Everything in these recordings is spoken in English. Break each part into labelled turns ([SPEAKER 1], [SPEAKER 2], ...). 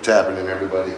[SPEAKER 1] What's happening, everybody?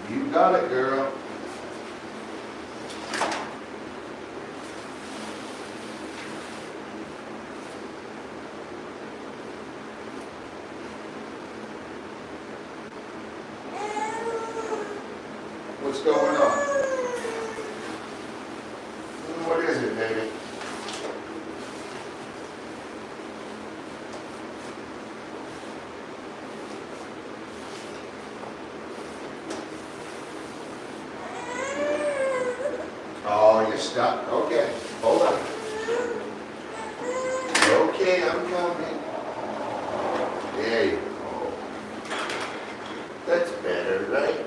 [SPEAKER 1] You got it, girl. What's going on? What is it, baby? Oh, you're stuck. Okay, hold on. Okay, I'm coming. There you go. That's better, right?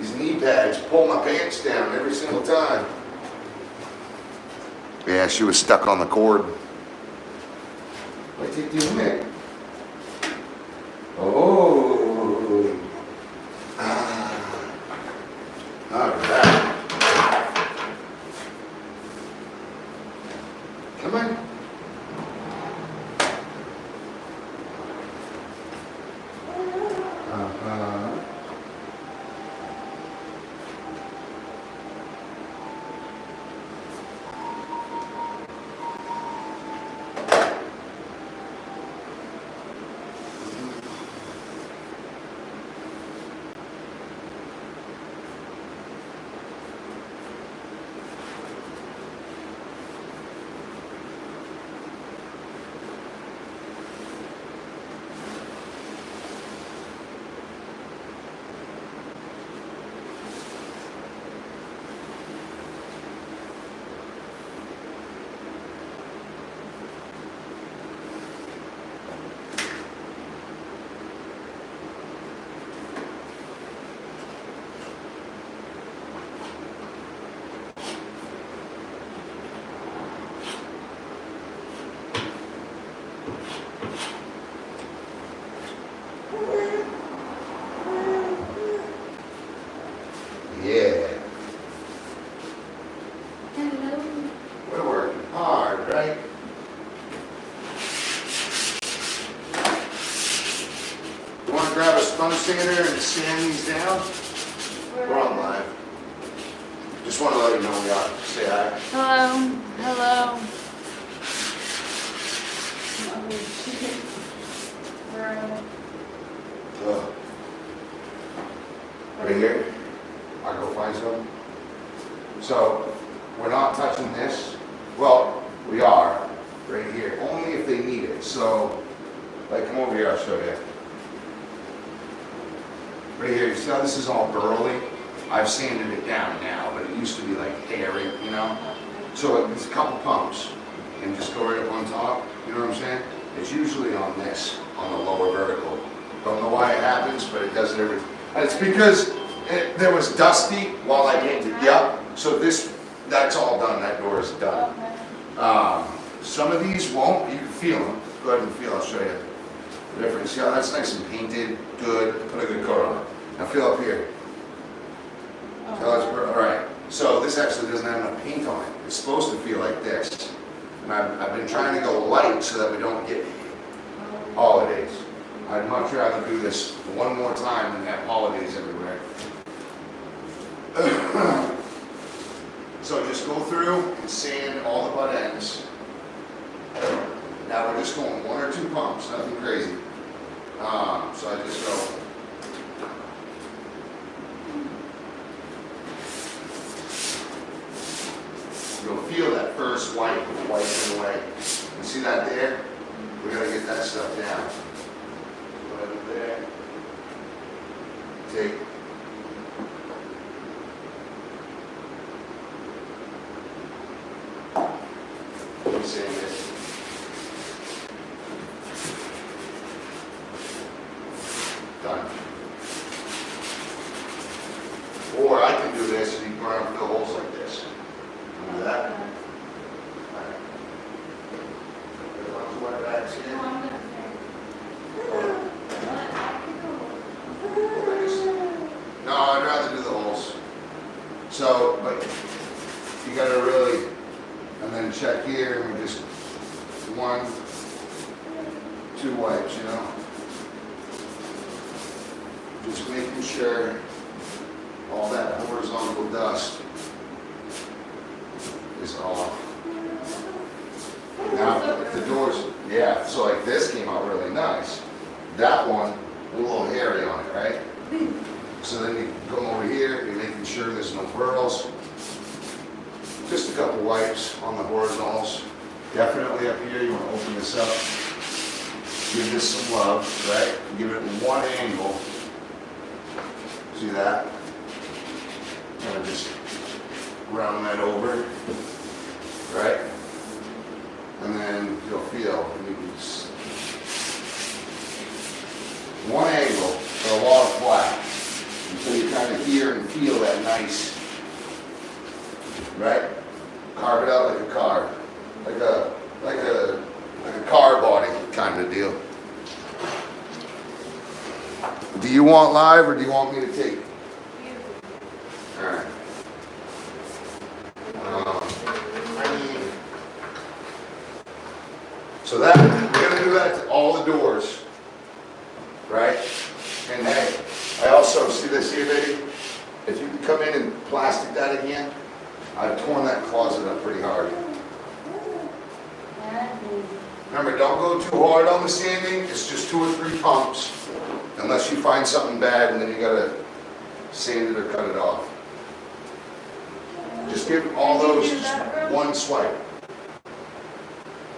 [SPEAKER 1] These knee pads pull my pants down every single time. Yeah, she was stuck on the cord. What's it doing? Oh. All right. Come on. Yeah.
[SPEAKER 2] Hello.
[SPEAKER 1] We're working hard, right? You want to grab a sponge sander and sand these down? We're on live. Just want to let you know we are. Say hi.
[SPEAKER 2] Hello. Hello. Oh, shit. Bro.
[SPEAKER 1] Right here. I'll go find some. So, we're not touching this. Well, we are. Right here. Only if they need it. So, like, come over here, I'll show you. Right here, you see how this is all burly? I've sanded it down now, but it used to be like hairy, you know? So it's a couple pumps, and just go right up on top, you know what I'm saying? It's usually on this, on the lower vertical. Don't know why it happens, but it does it every. It's because there was dusty while I painted, yeah. So that's all done, that door is done. Some of these won't, you can feel them. Go ahead and feel, I'll show you the difference. See how that's nice and painted, good, put a good coat on it. Now feel up here. All right, so this actually doesn't have enough paint on it. It's supposed to feel like this. And I've been trying to go light so that we don't get holidays. I'd much rather do this one more time than have holidays everywhere. So just go through and sand all the butt ends. Now we're just going 1 or 2 pumps, nothing crazy. So I just go. You'll feel that first wipe of the wiping away. You see that there? We gotta get that stuff down. Put it there. Take. Let me say this. Done. Or I can do this and you can run up the holes like this. Do that. No, I'd rather do the holes. So, but you gotta really, and then check here and we just 1, 2 wipes, you know. Just making sure all that horizontal dust is off. Now, if the doors, yeah, so like this came out really nice. That one, a little hairy on it, right? So then you come over here, you're making sure there's no burls. Just a couple wipes on the horizontals. Definitely up here, you want to open this up. Give this some love, right? Give it one angle. See that? Kind of just round that over, right? And then you'll feel, you can just, one angle for a lot of flat. Until you kind of hear and feel that nice, right? Carve it out like a car. Like a car body kind of deal. Do you want live or do you want me to take? Alright. So that, we're going to do that to all the doors, right? And hey, I also, see this here, baby? If you can come in and plastic that again, I've torn that closet up pretty hard. Remember, don't go too hard on the sanding, it's just 2 or 3 pumps, unless you find something bad and then you gotta sand it or cut it off. Just give all those just 1 swipe.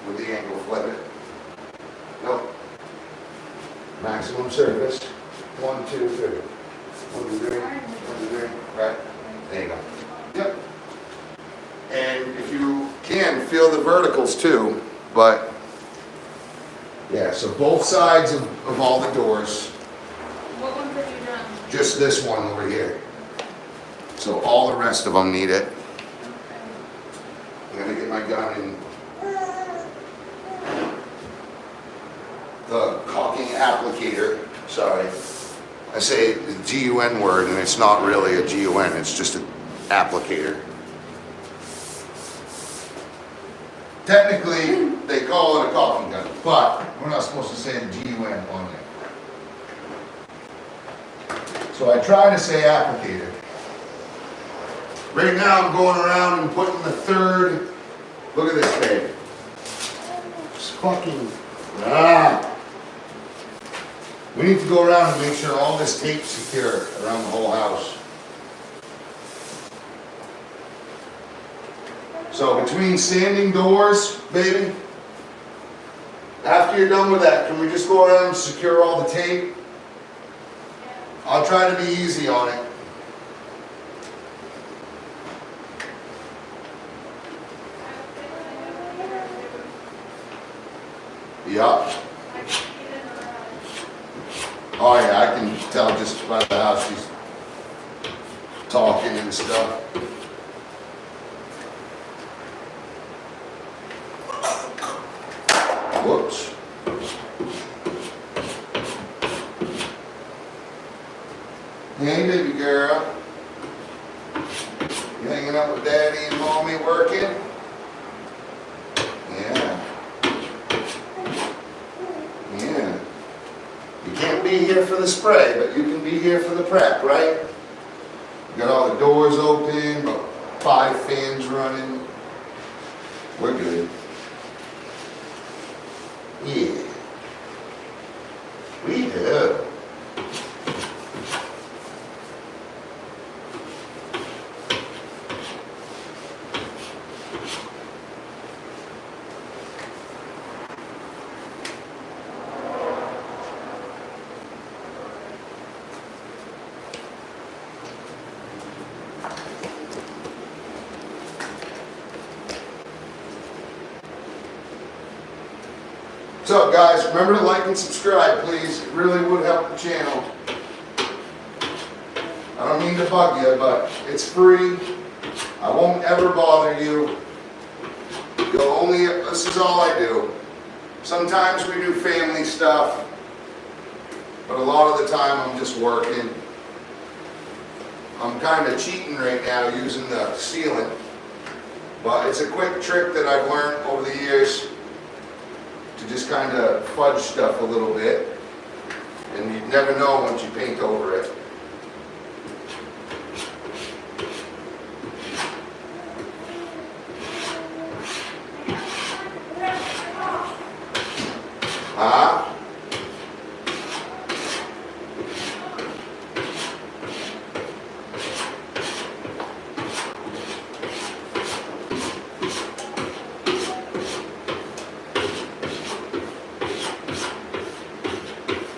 [SPEAKER 1] With the angle, flip it. Nope. Maximum surface. 1, 2, 3. 1, 2, 3. 1, 2, 3. Right? There you go. Yep. And if you can, feel the verticals too, but yeah, so both sides of all the doors.
[SPEAKER 2] What ones have you done?
[SPEAKER 1] Just this one over here. So all the rest of them need it. I'm gonna get my gun and the caulking applicator. Sorry, I say the G-U-N word, and it's not really a G-U-N. It's just an applicator. Technically, they call it a caulking gun, but we're not supposed to say the G-U-N on it. So I try to say applicator. Right now I'm going around and putting the 3rd, look at this babe. It's fucking, We need to go around and make sure all this tape's secure around the whole house. So between sanding doors, baby, after you're done with that, can we just go around and secure all the tape? I'll try to be easy on it. Yup. Oh yeah, I can tell just by the house she's talking and stuff. Whoops. Hey baby girl. You hanging out with daddy and mommy working? Yeah. Yeah. You can't be here for the spray, but you can be here for the prep, right? You got all the doors open, about 5 fans running. We're good. Yeah. We do. What's up, guys? Remember to like and subscribe, please. It really would help the channel. I don't mean to bug you, but it's free. I won't ever bother you. This is all I do. Sometimes we do family stuff, but a lot of the time I'm just working. I'm kind of cheating right now using the sealant, but it's a quick trick that I've learned over the years to just kind of fudge stuff a little bit, and you'd never know once you paint over it.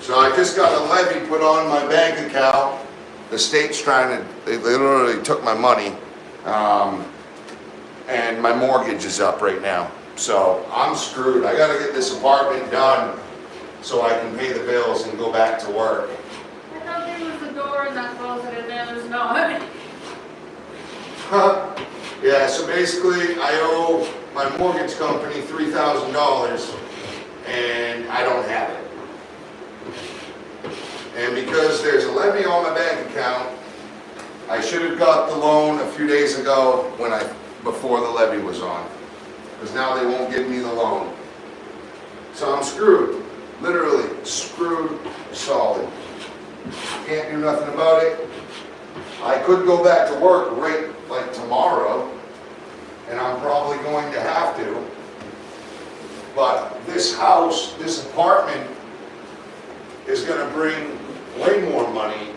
[SPEAKER 1] So I just got a levy put on my bank account. The state's they literally took my money, and my mortgage is up right now. So I'm screwed. I gotta get this apartment done so I can pay the bills and go back to work.
[SPEAKER 2] I thought there was a door in that closet and there's not.
[SPEAKER 1] Yeah, so basically I owe my mortgage company $3,000 and I don't have it. And because there's a levy on my bank account, I should have got the loan a few days ago before the levy was on. Because now they won't give me the loan. So I'm screwed. Literally screwed solid. Can't do nothing about it. I could go back to work right like tomorrow, and I'm probably going to have to. But this house, this apartment, is going to bring way more money,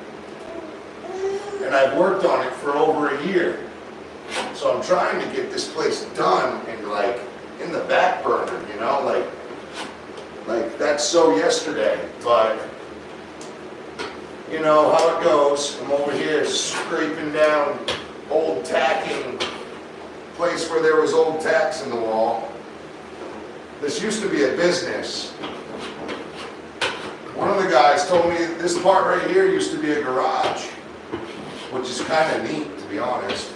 [SPEAKER 1] and I've worked on it for over a year. So I'm trying to get this place done and like in the back burner, you know, like that's so yesterday, but you know how it goes. I'm over here scraping down old tacking, place where there was old tacks in the wall. This used to be a business. One of the guys told me this part right here used to be a garage, which is kind of neat, to be honest.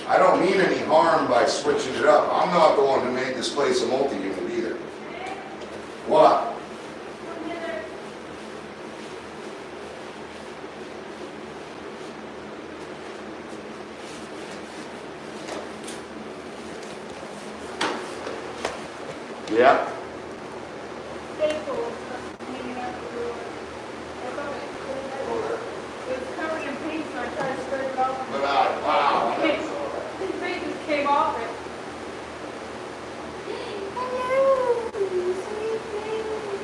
[SPEAKER 1] I don't mean any harm by switching it up. I'm not the one who made this place a multi-unit either. What? Yeah.
[SPEAKER 2] Staples hanging out the door. I thought it was covered in paint, so I tried to spread it off.
[SPEAKER 1] But wow.
[SPEAKER 2] His paint just came off it.
[SPEAKER 3] Hello, sweet baby.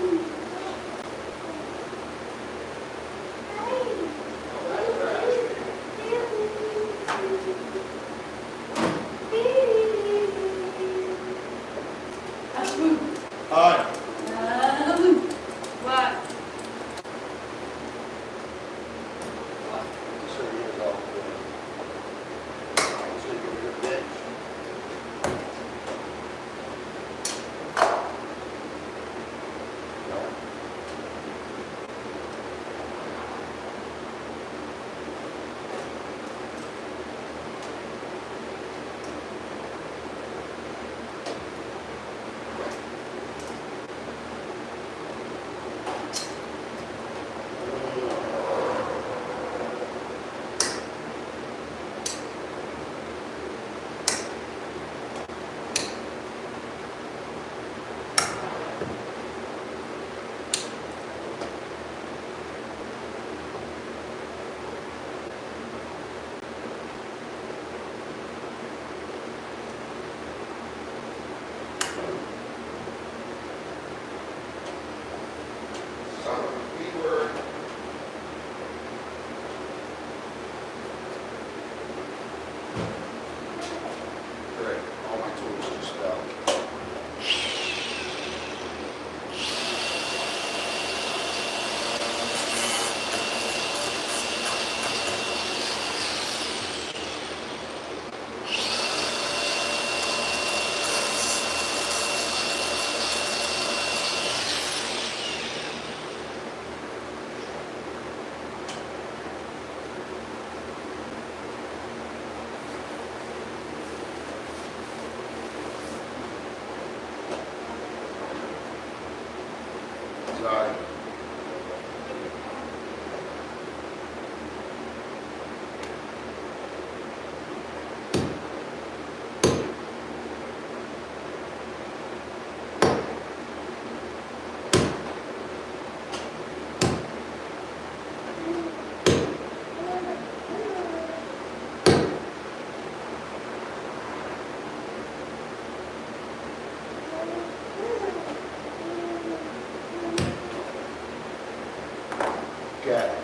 [SPEAKER 1] at.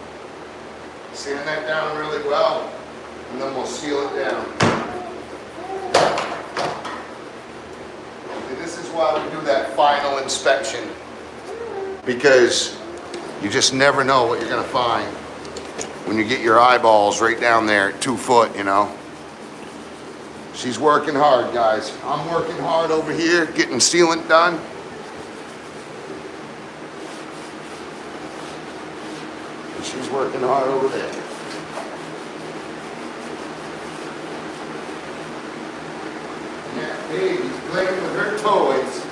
[SPEAKER 1] Sand that down really well, and then we'll seal it down. And this is why we do that final inspection, because you just never know what you're gonna find when you get your eyeballs right down there at 2 foot, you know. She's working hard, guys. I'm working hard over here, getting sealant done. And she's working hard over there. Yeah, baby's playing with her toys.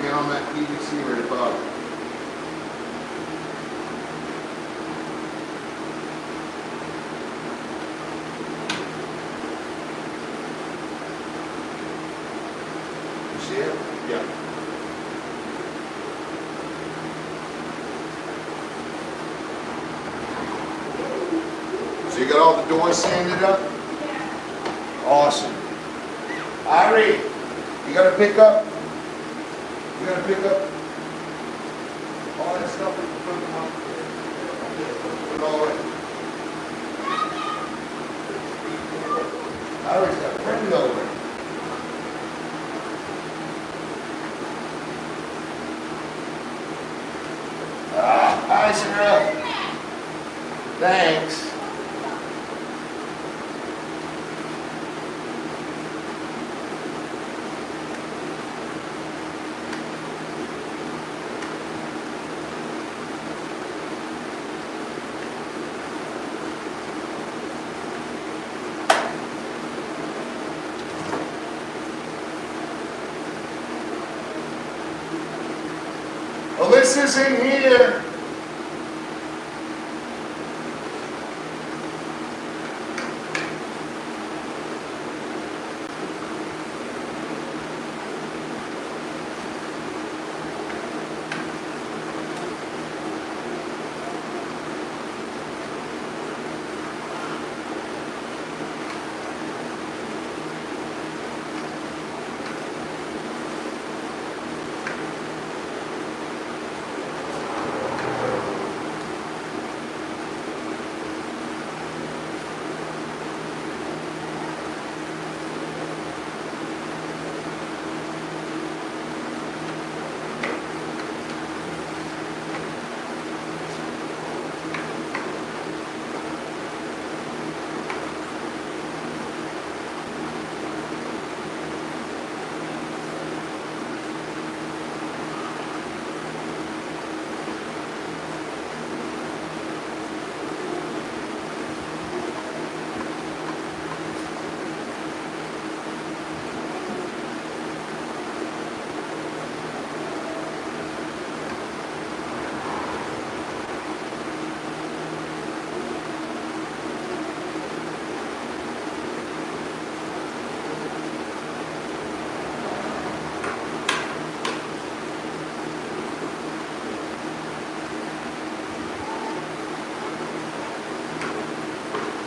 [SPEAKER 1] On that PVC right above. You see it? Yeah. So you got all the doors sanded up?
[SPEAKER 2] Yeah.
[SPEAKER 1] Awesome. Ari, you gotta pick up. You gotta pick up all that stuff in the front of the house. Put it all in. I always got a friend over. Hi, Sarah. Thanks. Alyssa's in here.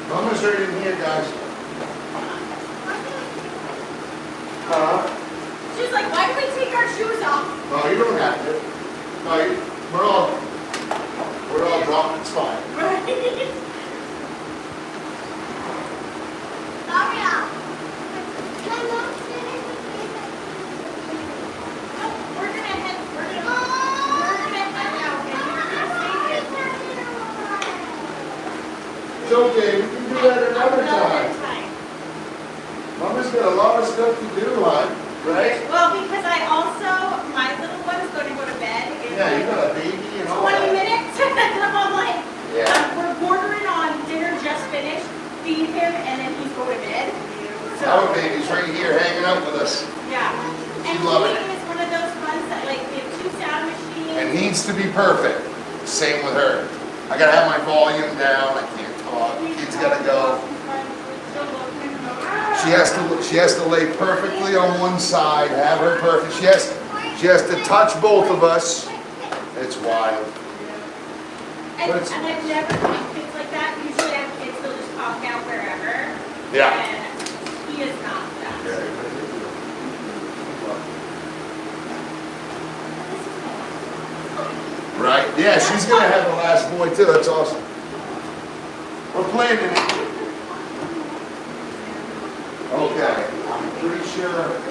[SPEAKER 1] Mama's right in here, guys.
[SPEAKER 2] She's like, why do we take our shoes off?
[SPEAKER 1] No, you don't have to. No, we're all drunk, it's fine.
[SPEAKER 2] Right. Daria. We're gonna head now, and you're gonna stay here.
[SPEAKER 1] It's okay, we can do that another time. Mama's got a lot of stuff to do, hon, right?
[SPEAKER 2] Well, because my little one's going to go to bed in
[SPEAKER 1] Yeah, you got a baby and all
[SPEAKER 2] 20
[SPEAKER 1] that.
[SPEAKER 2] minutes. I'm like,
[SPEAKER 1] Yeah.
[SPEAKER 2] we're bordering on dinner just finished, feed him, and then he's going to bed.
[SPEAKER 1] Our baby's right here hanging out with us.
[SPEAKER 2] Yeah. And
[SPEAKER 1] love it.
[SPEAKER 2] he is one of those ones that like we have 2 sound machines.
[SPEAKER 1] It needs to be perfect. Same with her. I gotta have my volume down. I can't talk. Kids gotta go. She has to lay perfectly on one side. Have her perfect. She has to touch both of us. It's wild.
[SPEAKER 2] And I've never had kids like that. Usually I have kids who'll just pop out wherever.
[SPEAKER 1] Yeah.
[SPEAKER 2] And he is not that.
[SPEAKER 1] Right? Yeah, she's gonna have the last boy too. That's awesome. We're planning it. Okay, I'm pretty sure.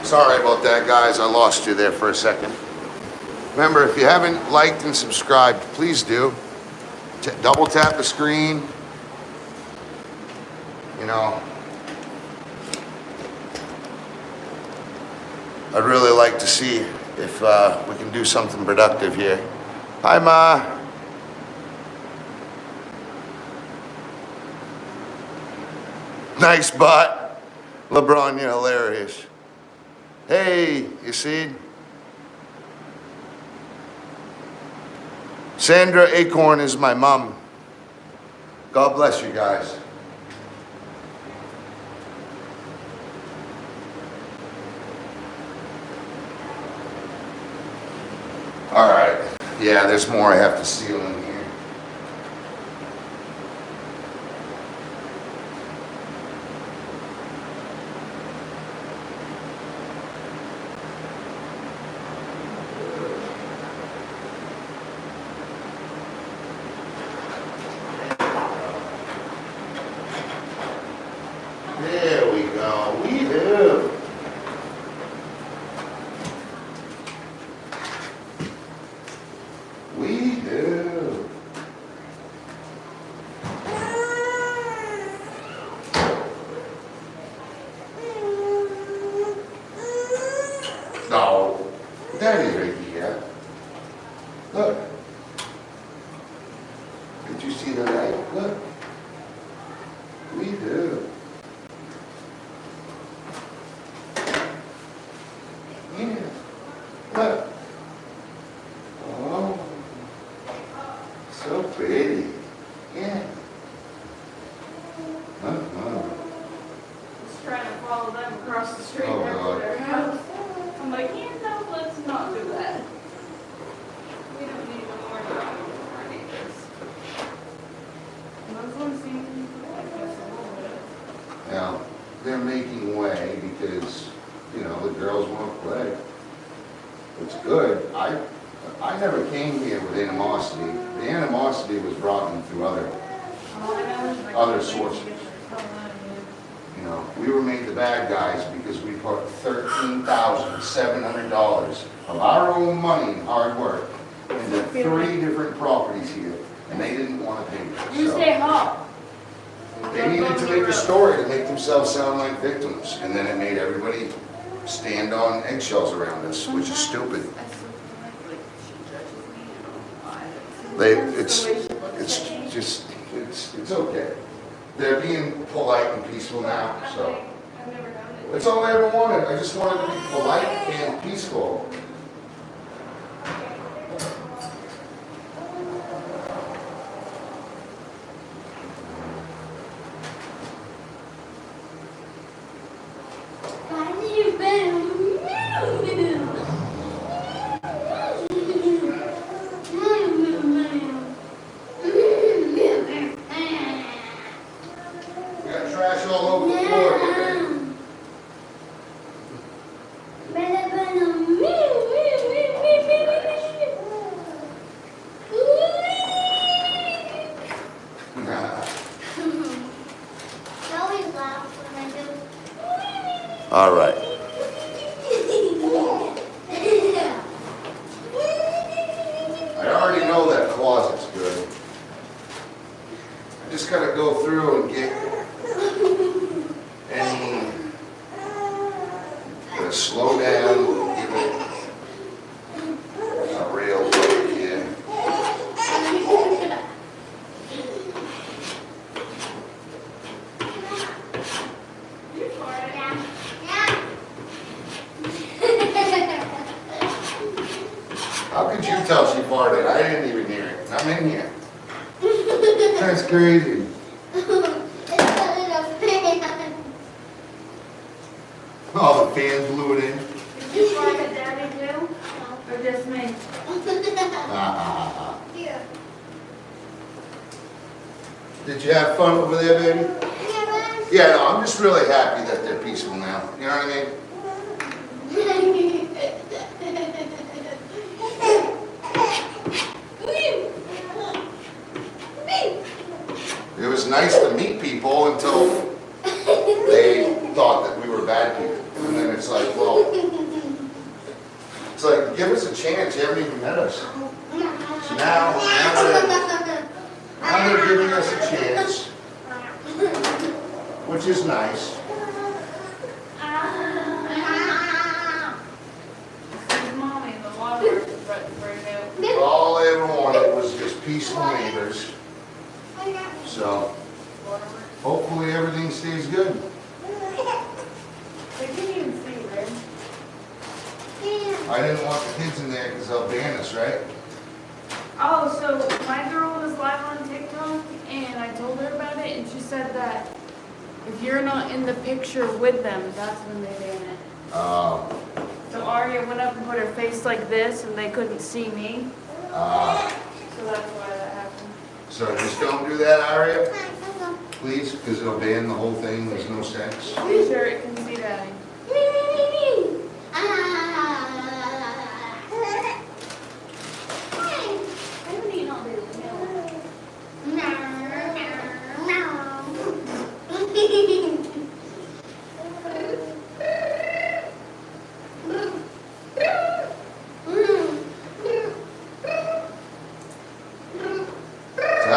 [SPEAKER 1] Sorry about that, guys. I lost you there for a second. Remember, if you haven't liked and subscribed, please do. Double tap the screen. You know, I'd really like to see if we can do something productive here. Hi, Ma. Nice butt. LeBron, you're hilarious. Hey, you see? Sandra Acorn is my mom. God bless you guys. All right. Yeah, there's more I have to seal in here. There we go. We do. We do. No, Daddy's right here. Look. Did you see the light? Look. We do. Yeah. Look. Oh. So pretty. Yeah.
[SPEAKER 2] Just trying to follow them across the street
[SPEAKER 1] Oh,
[SPEAKER 2] back
[SPEAKER 1] God.
[SPEAKER 2] to their house. I'm like, yeah, no, let's not do that. We don't need no more problems with our neighbors. Muslims seem to like us a little bit.
[SPEAKER 1] Now, they're making way because, you know, the girls want to play. It's good. I never came here with animosity. The animosity was brought in through other, Other sources. you know, we were made the bad guys because we put $13,700 of our own money and hard work into 3 different properties here, and they didn't want to pay us.
[SPEAKER 2] You
[SPEAKER 1] So
[SPEAKER 2] stay hot.
[SPEAKER 1] they needed to make a story to make themselves sound like victims, and then it made everybody stand on eggshells around us, which is stupid. It's okay. They're being polite and peaceful now, so.
[SPEAKER 2] I've never done it.
[SPEAKER 1] That's all I ever wanted. I just wanted to be polite and peaceful. We got trash all over the floor here. All right. I already know that closet's good. I just gotta go through and get any, gotta slow down, give it a real look in. How could you tell she farted? I didn't even hear it. I'm in here. That's crazy. Oh, the fan blew it in.
[SPEAKER 2] Did you fart at Daddy too? Or just me?
[SPEAKER 1] Did you have fun over there, baby? Yeah, no, I'm just really happy that they're peaceful now. You know what I mean? It was nice to meet people until they thought that we were bad people. And then it's like, well, it's like, give us a chance. You haven't even met us. So now they're giving us a chance, which is nice.
[SPEAKER 2] His mommy, the water was right out.
[SPEAKER 1] All I ever wanted was just peaceful neighbors. So hopefully everything stays good.
[SPEAKER 2] They didn't even see her.
[SPEAKER 1] I didn't want the kids in there because they'll ban us, right?
[SPEAKER 2] Oh, so my girl was live on TikTok and I told her about it and she said that if you're not in the picture with them, that's when they ban it. So Aria went up and put her face like this and they couldn't see me. So that's why that happened.
[SPEAKER 1] So just don't do that, Aria, please, because it'll ban the whole thing. There's no sense.
[SPEAKER 2] Pretty sure it can see Daddy.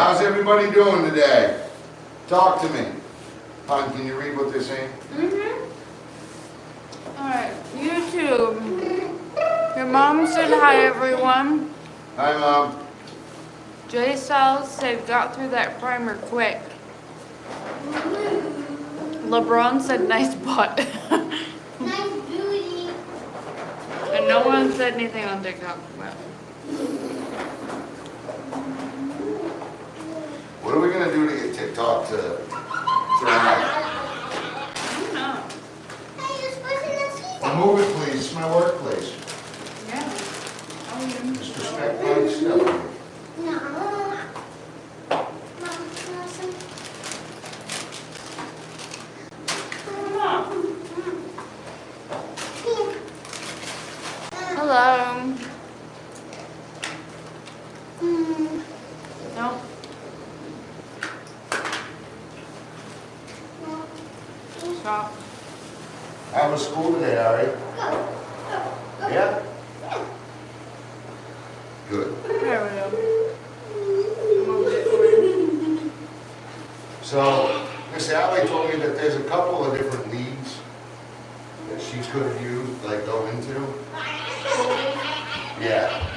[SPEAKER 1] how's everybody doing today? Talk to me. Hon, can you read what they're saying?
[SPEAKER 2] Alright, YouTube. Your mom said hi, everyone.
[SPEAKER 1] Hi, Mom.
[SPEAKER 2] Jay Sal's said got through that primer quick. LeBron said nice butt.
[SPEAKER 3] Nice booty.
[SPEAKER 2] And no one said anything on TikTok. But
[SPEAKER 1] What are we going to do to get TikTok to thrive?
[SPEAKER 2] no.
[SPEAKER 3] Hey, you're supposed to see that.
[SPEAKER 1] Well, move it, please. It's my workplace.
[SPEAKER 2] Yeah. Oh, yeah.
[SPEAKER 1] Just respect my stuff.
[SPEAKER 3] No. Mom, listen.
[SPEAKER 2] Come on.
[SPEAKER 3] Here.
[SPEAKER 2] Hello.
[SPEAKER 3] Mm.
[SPEAKER 2] Nope. Stop.
[SPEAKER 1] How was school today, Ari?
[SPEAKER 3] Go.
[SPEAKER 1] Yeah? Good.
[SPEAKER 2] There we go. Moved it for you.
[SPEAKER 1] So, Miss Allie told me that there's a couple of different leagues that she could use, like go into. Yeah.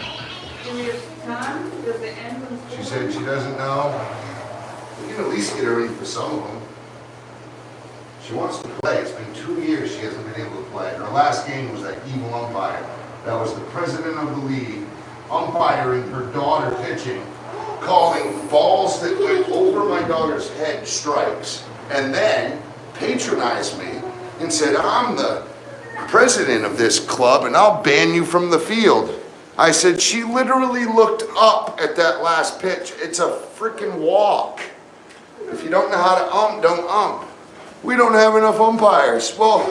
[SPEAKER 2] Give me your time. Does it end when
[SPEAKER 1] She said she doesn't know. We can at least get her ready for some of them. She wants to play. It's been 2 years she hasn't been able to play. Her last game was that evil umpire. That was the president of the league, umpiring her daughter pitching, calling balls that went over my daughter's head strikes, and then patronized me and said, I'm the president of this club and I'll ban you from the field. I said, she literally looked up at that last pitch. It's a freaking walk. If you don't know how to don't ump. We don't have enough umpires. Well,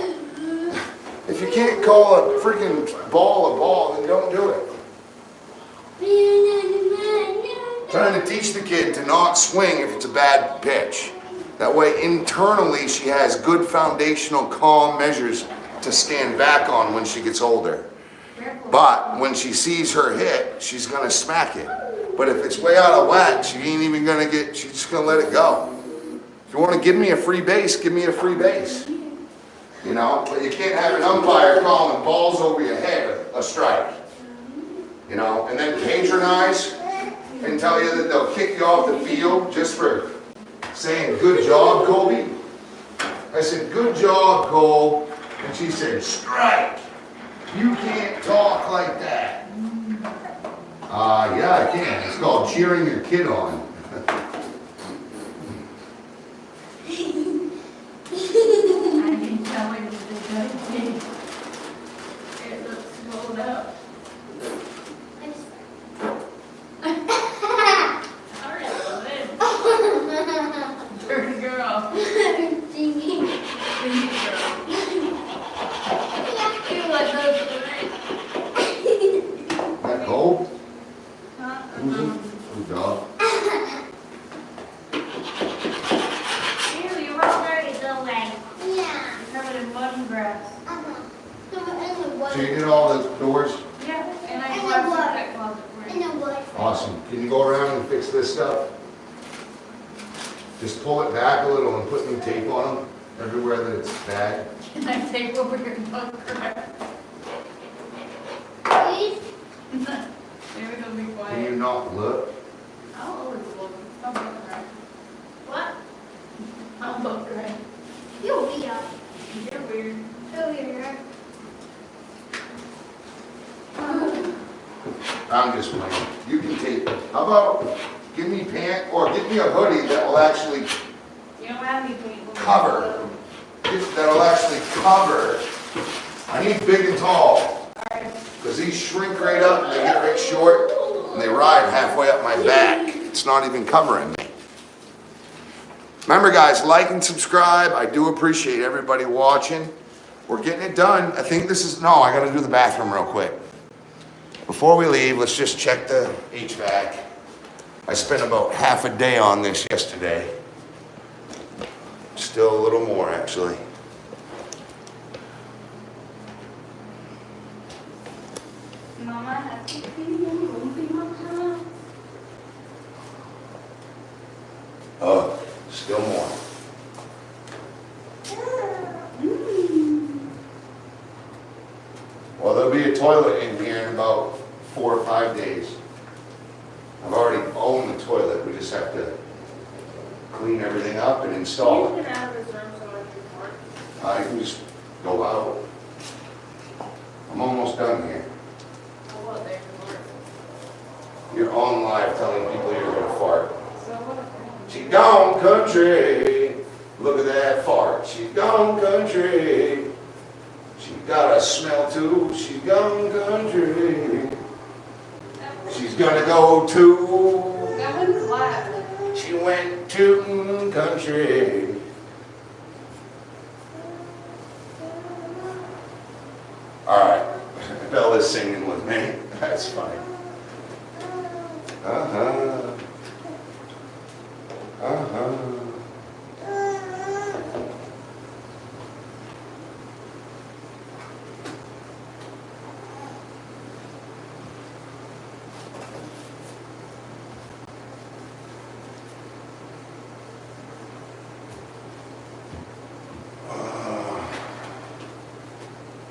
[SPEAKER 1] if you can't call a freaking ball, then don't do it. Trying to teach the kid to not swing if it's a bad pitch. That way, internally, she has good foundational calm measures to stand back on when she gets older. But when she sees her hit, she's gonna smack it. But if it's way out of whack, she ain't even gonna get, she's just gonna let it go. If you wanna give me a free base, give me a free base. You know, but you can't have an umpire calling balls over your head a strike. You know, and then patronize and tell you that they'll kick you off the field just for saying, good job, Colby. I said, good job, Cole. And she said, strike. You can't talk like that. Yeah, I can. It's called cheering your kid on.
[SPEAKER 2] I can tell it was a good thing. It looks rolled up. Alright, well then. Dirty girl. Stinky girl. You like those for the night?
[SPEAKER 1] That cold?
[SPEAKER 2] Huh?
[SPEAKER 1] Who's it? Who's dog?
[SPEAKER 2] Ew, your rock dirty go away.
[SPEAKER 3] Yeah.
[SPEAKER 2] You're covered in mud and grass.
[SPEAKER 1] So you did all the doors?
[SPEAKER 2] Yeah, and I
[SPEAKER 3] And the
[SPEAKER 2] plastic
[SPEAKER 3] wood.
[SPEAKER 2] that closet for
[SPEAKER 3] In
[SPEAKER 2] you.
[SPEAKER 3] the wood.
[SPEAKER 1] Awesome. Can you go around and fix this stuff? Just pull it back a little and put new tape on them everywhere that it's bad.
[SPEAKER 2] Can I take over your dog crap?
[SPEAKER 3] Please?
[SPEAKER 2] Maybe it'll be
[SPEAKER 1] Can you
[SPEAKER 2] quiet.
[SPEAKER 1] not look?
[SPEAKER 2] I'll always look. I'll look right. What? I'll look right.
[SPEAKER 3] You'll be up.
[SPEAKER 2] You're weird.
[SPEAKER 3] Over here.
[SPEAKER 1] I'm just playing. You can take, how about give me pant or give me a hoodie that will actually
[SPEAKER 2] You don't have any people.
[SPEAKER 1] cover. That'll actually cover. I need big and tall. Because these shrink right up and they get right short and they ride halfway up my back. It's not even covering me. Remember guys, like and subscribe. I do appreciate everybody watching. We're getting it done. I think this is, no, I gotta do the bathroom real quick. Before we leave, let's just check the HVAC. I spent about half a day on this yesterday. Still a little more actually.
[SPEAKER 2] Mama has to be in Mama.
[SPEAKER 1] toilet in here in about 4 or 5 days. I've already owned the toilet, we just have to clean everything up and install
[SPEAKER 2] You
[SPEAKER 1] it.
[SPEAKER 2] can have his room so I can park.
[SPEAKER 1] I can just go out. I'm almost done here.
[SPEAKER 2] I'll go out there and park.
[SPEAKER 1] You're on live telling people you're gonna fart.
[SPEAKER 2] So what?
[SPEAKER 1] She gone country, look at that fart. She gone country, she got a smell too. She gone country, she's gonna go to.
[SPEAKER 2] That one clapped.
[SPEAKER 1] She went to country. All right, Bella's singing with me. That's fine. Uh-huh. Uh-huh.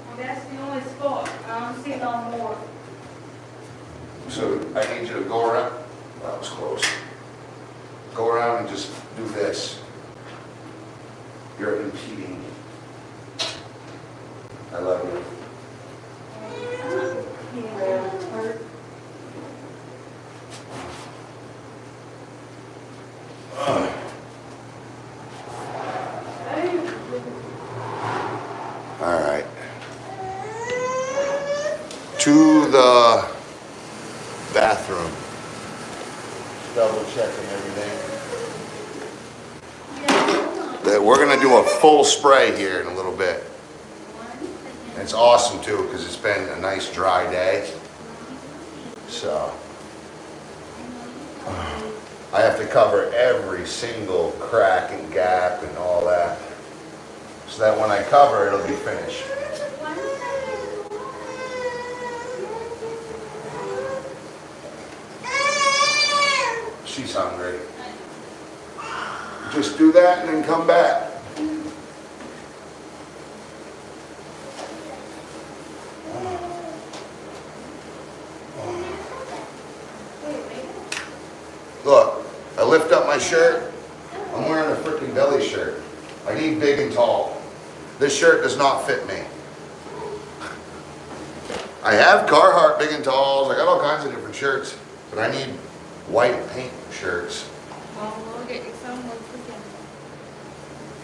[SPEAKER 2] Well, that's the only spot. I don't see no more.
[SPEAKER 1] So I need you to go around, that was close. Go around and just do this. You're impeding. I love you. All right. To the bathroom. Double checking everything. We're gonna do a full spray here in a little bit. And it's awesome too, because it's been a nice dry day. So I have to cover every single crack and gap and all that. So that when I cover, it'll be finished. She's hungry. Just do that and then come back. Look, I lift up my shirt. I'm wearing a freaking belly shirt. I need big and tall. This shirt does not fit me. I have Carhartt big and talls. I got all kinds of different shirts, but I need white paint shirts.
[SPEAKER 2] Well, we'll get you some this weekend.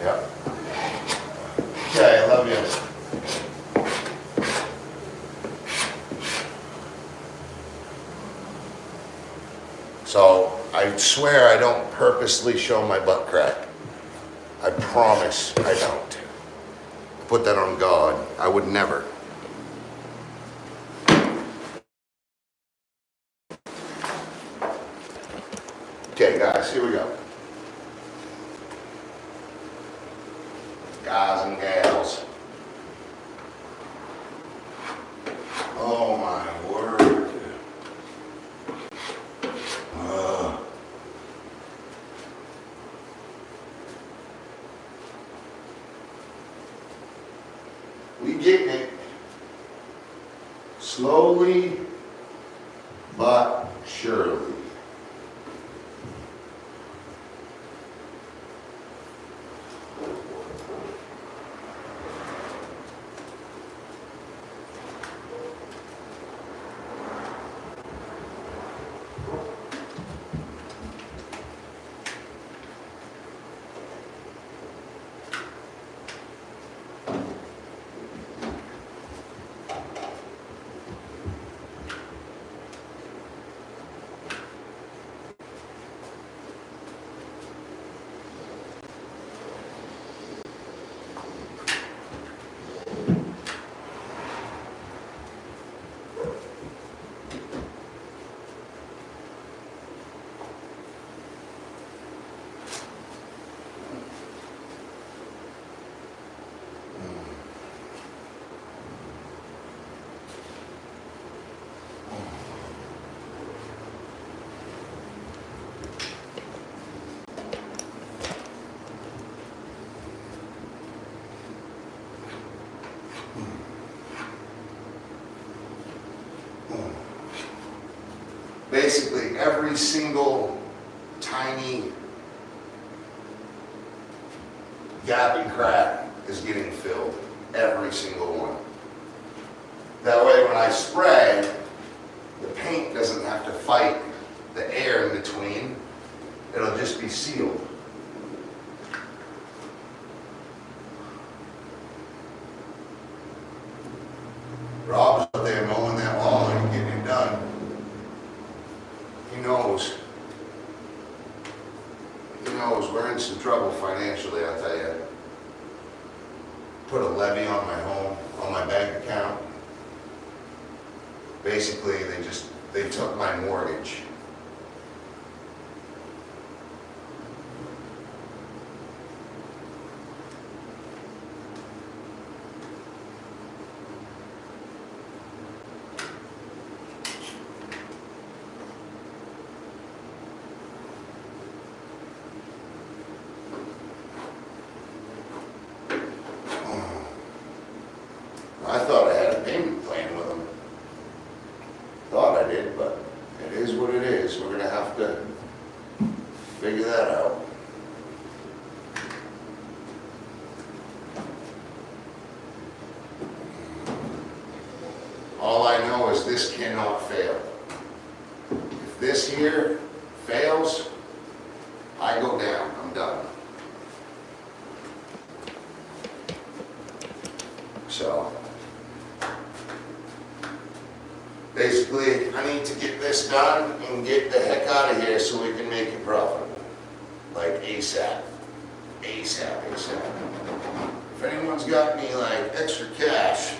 [SPEAKER 1] Yep. Okay, I love you. So I swear I don't purposely show my butt crack. I promise I don't. Put that on God. I would never. Okay, guys, here we go. Guys and gals. Oh my word. We getting it. Slowly but surely. basically every single tiny gap and crack is getting filled. Every single one. That way when I spray, the paint doesn't have to fight the air in between. It'll just be sealed. Rob's up there mowing that lawn and getting it done. He knows. He knows we're in some trouble financially, I'll tell you. Put a levy on my home, on my bank account. Basically, they took my mortgage. I thought I had a payment plan with them. Thought I did, but it is what it is. We're gonna have to figure that out. All I know is this cannot fail. If this here fails, I go down. I'm done. So, basically, I need to get this done and get the heck out of here so we can make it profitable. Like ASAP. ASAP, ASAP. If anyone's got any like extra cash,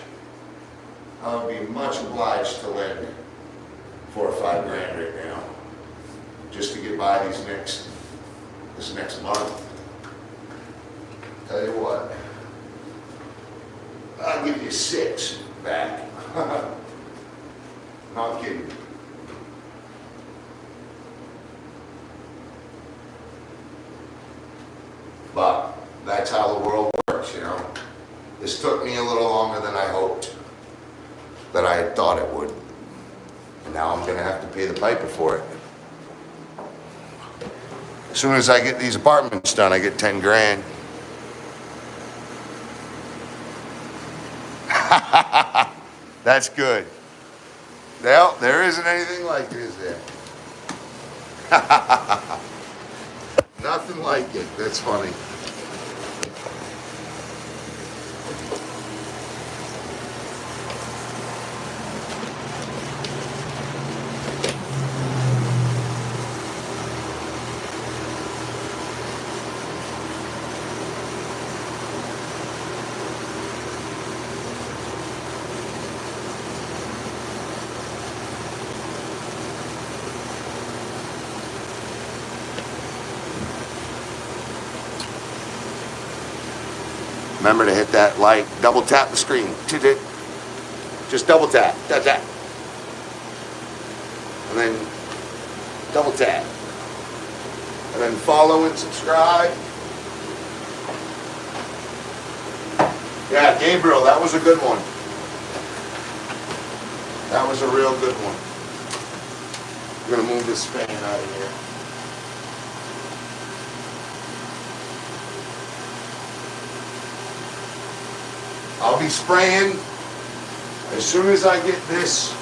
[SPEAKER 1] I would be much obliged to lend 4 or 5 grand right now. Just to get by this next month. Tell you what. I'll give you 6 back. Not kidding. But that's how the world works, you know. This took me a little longer than I hoped, that I had thought it would. And now I'm gonna have to pay the piper for it. As soon as I get these apartments done, I get 10 grand. That's good. Well, there isn't anything like this there. Nothing like it. That's funny. Remember to hit that like, double tap the screen. Just double tap, tap, tap. And then double tap. And then follow and subscribe. Yeah, Gabriel, that was a good one. That was a real good one. I'm gonna move this fan out of here. I'll be spraying as soon as I get this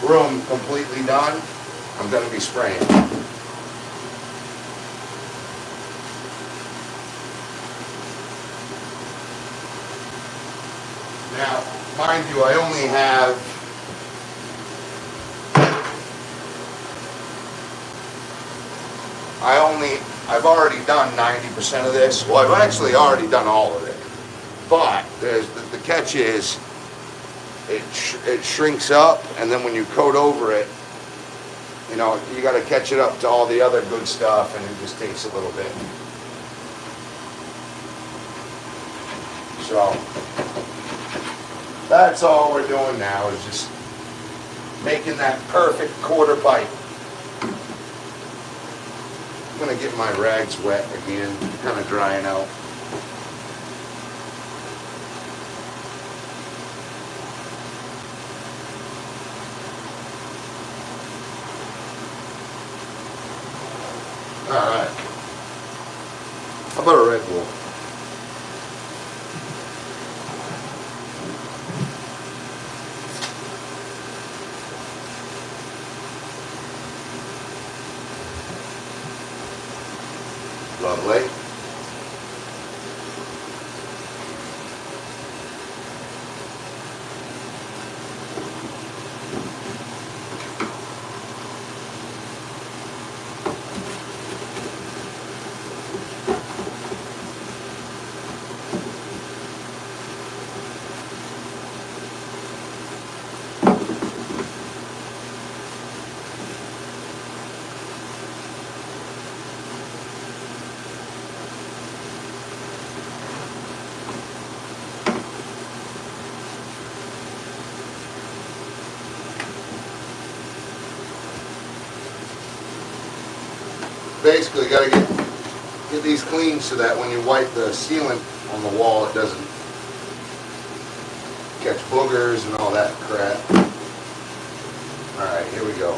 [SPEAKER 1] room completely done. I'm going to be spraying. Now, mind you, I've already done 90% of this. Well, I've actually already done all of it. But the catch is, it shrinks up, and then when you coat over it, you know, you got to catch it up to all the other good stuff, and it just takes a little bit. So that's all we're doing now, is just making that perfect quarter pipe. I'm gonna get my rags wet again, kind of drying out. Alright. How about a Red Bull? Lovely. Basically, got to get these clean so that when you wipe the sealant on the wall, it doesn't catch boogers and all that crap. All right, here we go.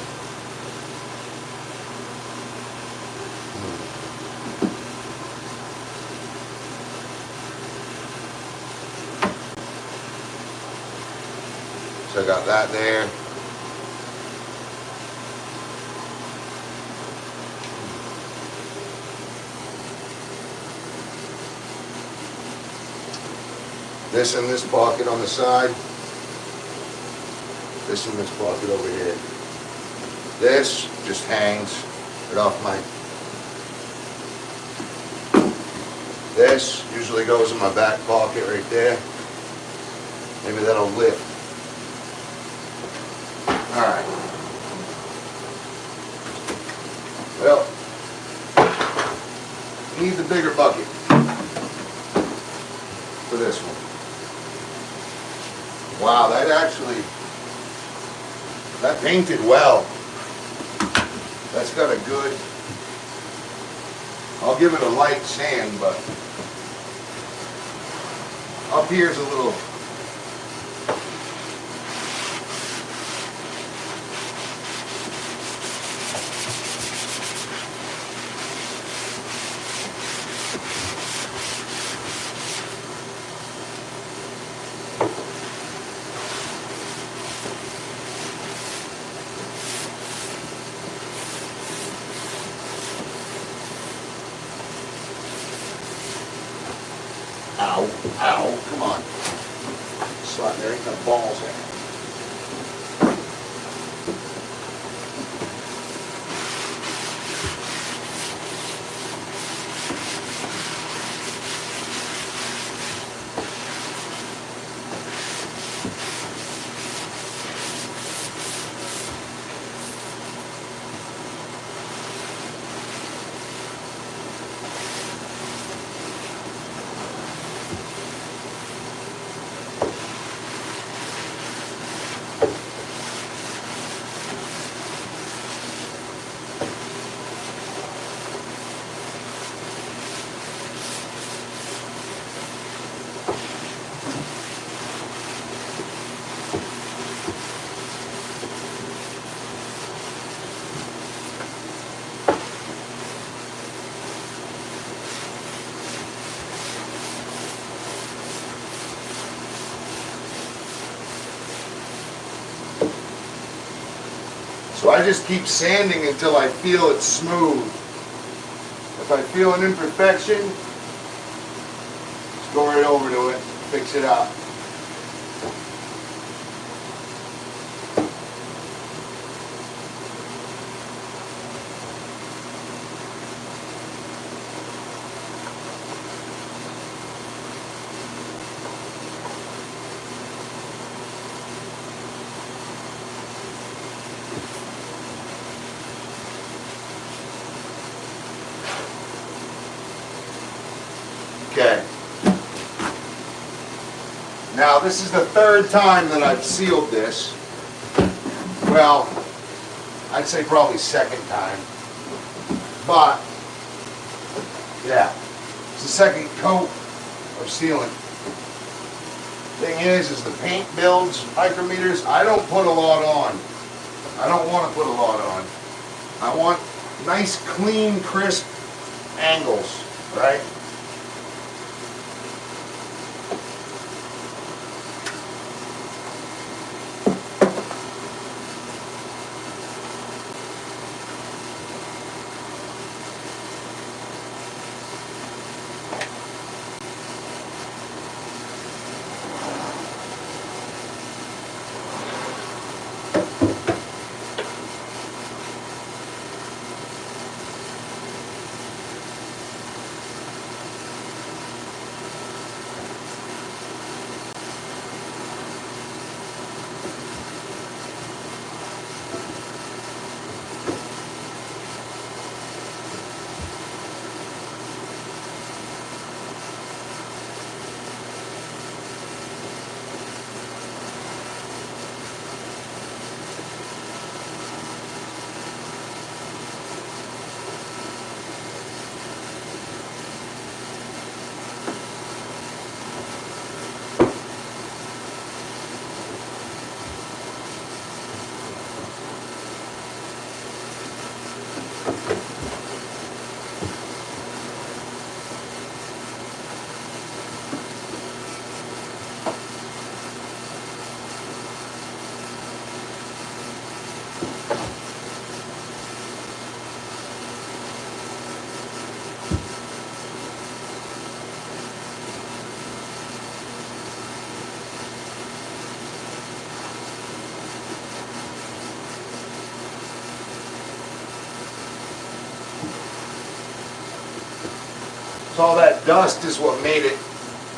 [SPEAKER 1] So I got that there. This in this pocket on the side. This in this pocket over here. This just hangs right off my... This usually goes in my back pocket right there. Maybe that'll lift. Alright. Well, need the bigger bucket for this one. Wow, that painted well. That's got a good, I'll give it a light sand, but up here's a little, ow, come on. Slot there, ain't no balls in it. So I just keep sanding until I feel it's smooth. If I feel an imperfection, just go right over to it, fix it up. Okay. Now this is the third time that I've sealed this. Well, I'd say probably second time. But, yeah, it's the second coat of sealant. Thing is the paint builds micrometers. I don't put a lot on. I don't want to put a lot on. I want nice, clean, crisp angles, right? So all that dust is what made it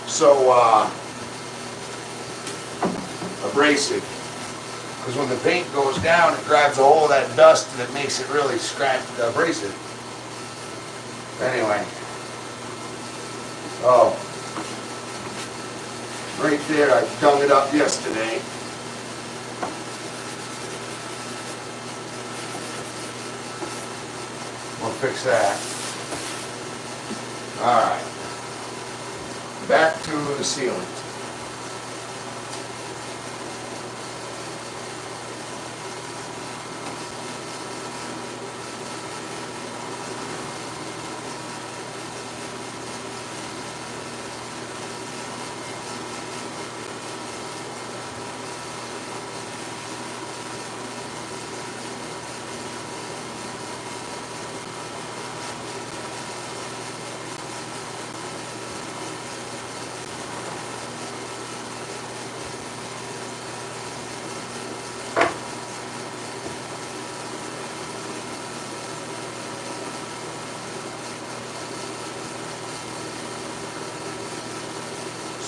[SPEAKER 1] so abrasive. Because when the paint goes down, it grabs a hold of that dust and it makes it really abrasive. Anyway. Oh. Right there, I dug it up yesterday. We'll fix that. Alright. Back to the ceiling.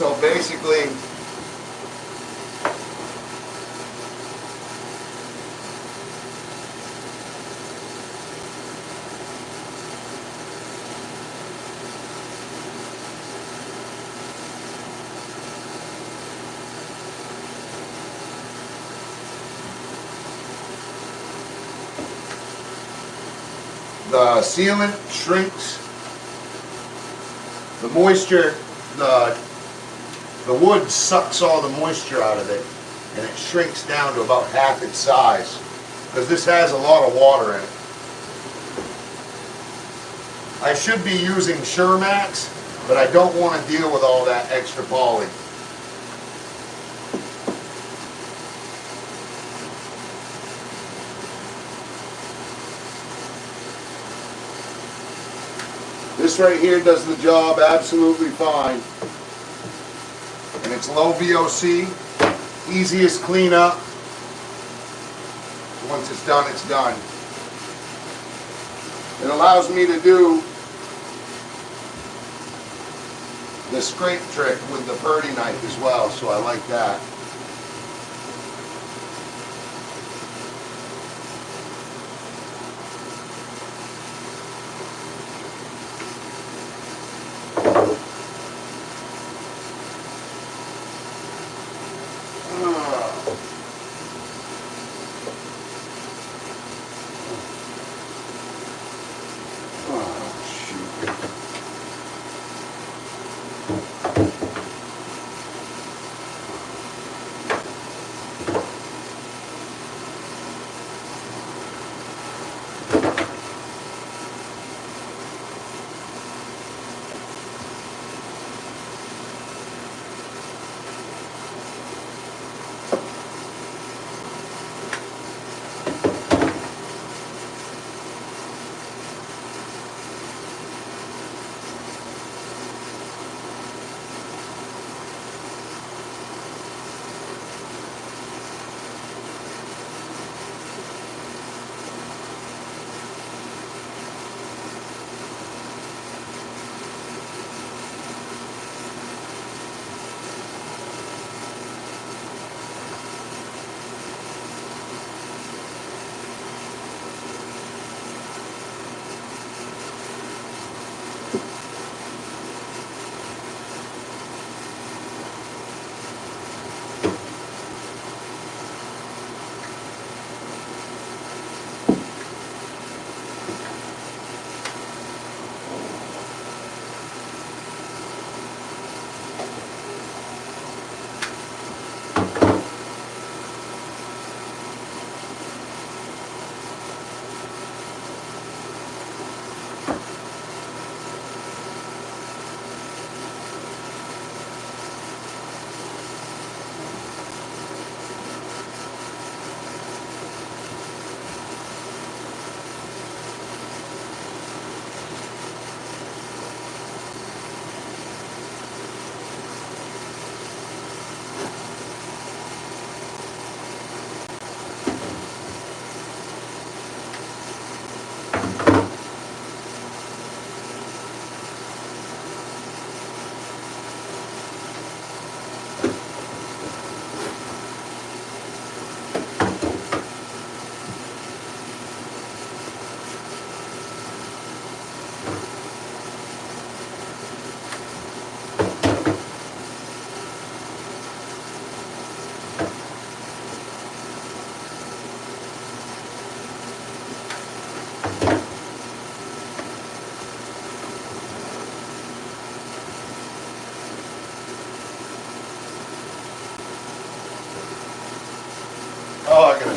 [SPEAKER 1] So basically, the sealant shrinks, the moisture, the wood sucks all the moisture out of it, and it shrinks down to about half its size, because this has a lot of water in it. I should be using Shermax, but I don't want to deal with all that extra poly. This right here does the job absolutely fine. And it's low VOC, easiest cleanup. Once it's done, it's done. It allows me to do the scrape trick with the Purdy knife as well, so I like that.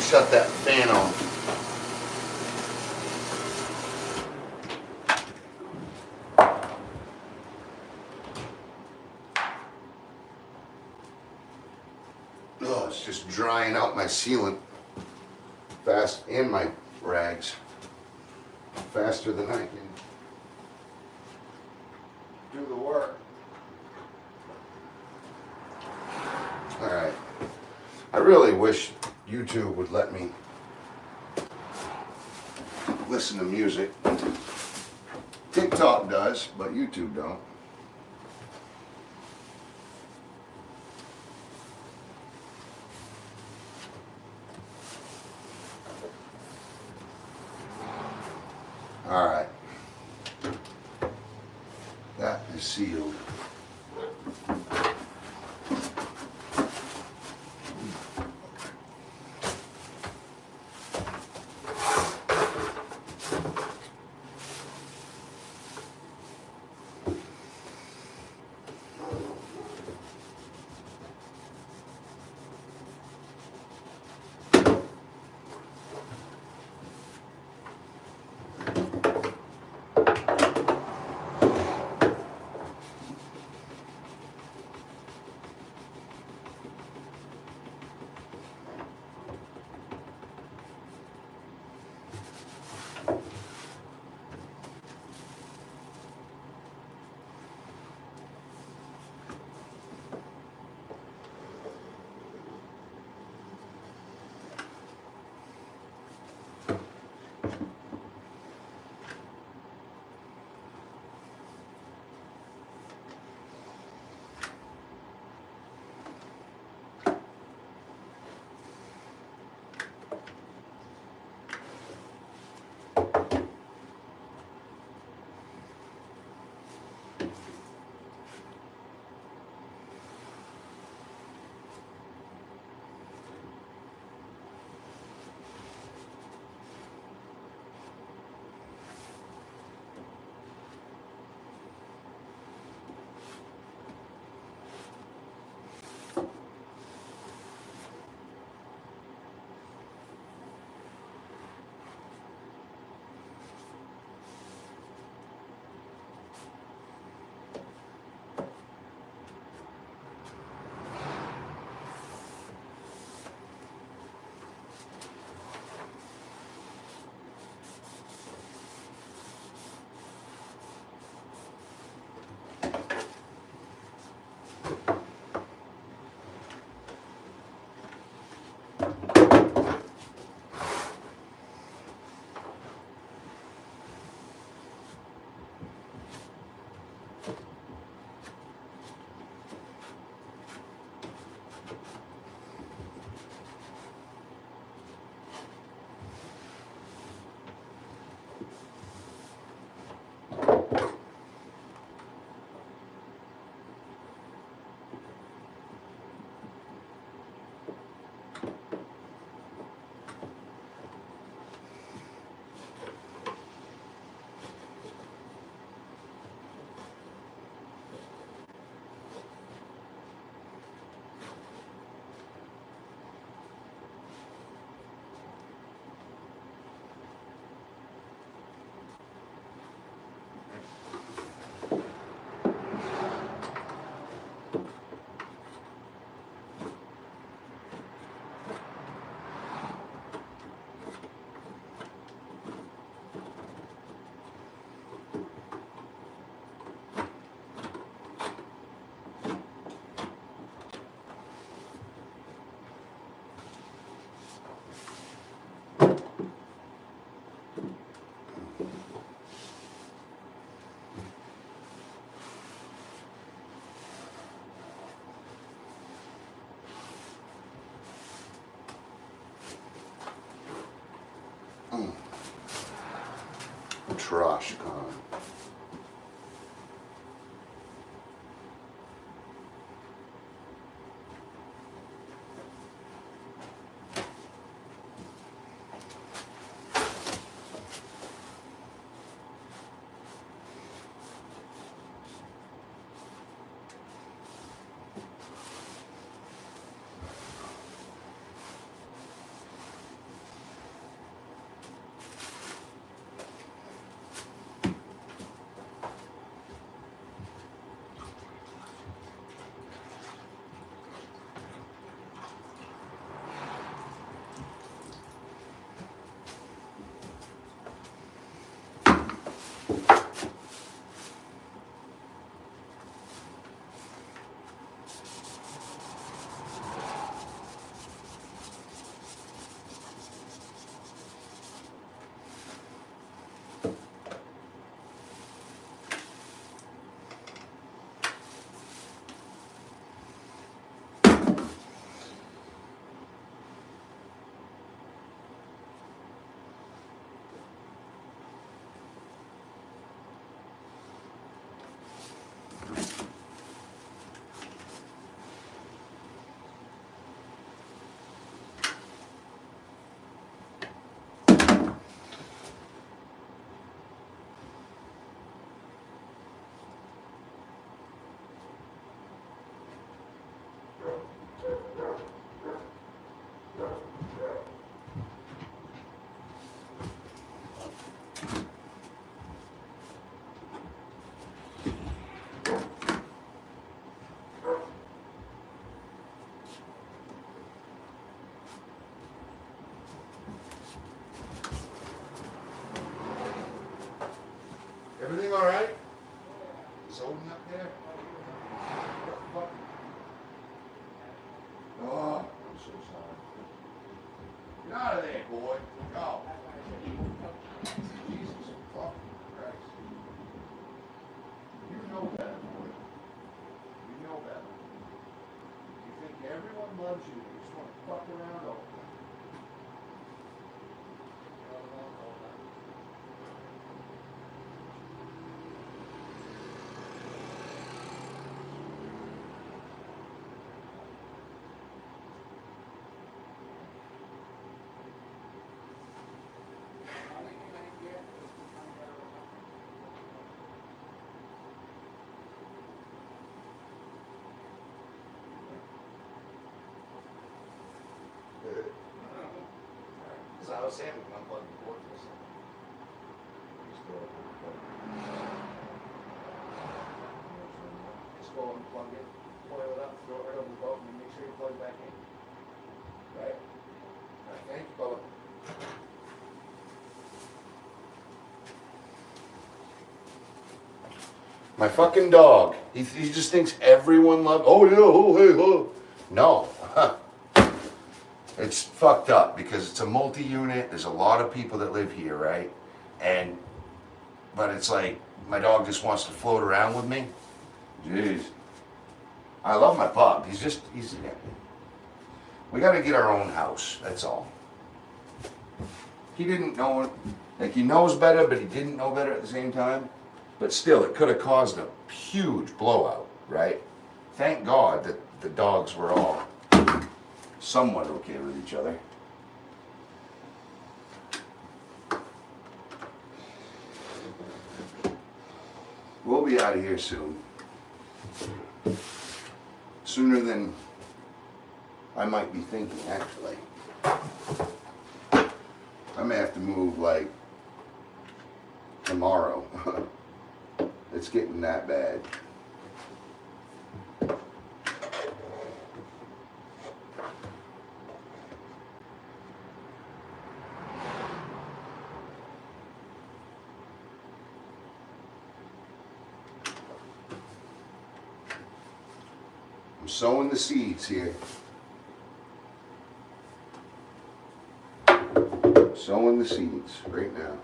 [SPEAKER 1] shut that fan on. Oh, it's just drying out my sealant fast and my rags faster than I can do the work. All right. I really wish YouTube would let me listen to music. TikTok does, but YouTube don't. All right. That is sealed. Trash can. Everything all right? Is holding up there? What the fuck? Oh, I'm so sorry. Get out of there, boy. Go. Jesus fucking Christ. You know better, boy. You know better. You think everyone loves you. You just want to fuck around all the time. Because I was saying we can unplug the cord for a second. Just go and plug it, coil it up, throw it right over the boat, and make sure you plug it back in. Right? Alright, thank you, Bubba. My fucking dog. He just thinks everyone loves. Oh yeah, oh hey, oh. No. It's fucked up because it's a multi-unit. There's a lot of people that live here, right? But it's like my dog just wants to float around with me. Jeez. I love my pup. He's yeah. We got to get our own house. That's all. He didn't know it. Like he knows better, but he didn't know better at the same time. But still, it could have caused a huge blowout, right? Thank God that the dogs were all somewhat okay with each other. We'll be out of here soon. Sooner than I might be thinking, actually. I may have to move like tomorrow. It's getting that bad. I'm sowing the seeds here. Sowing the seeds right now.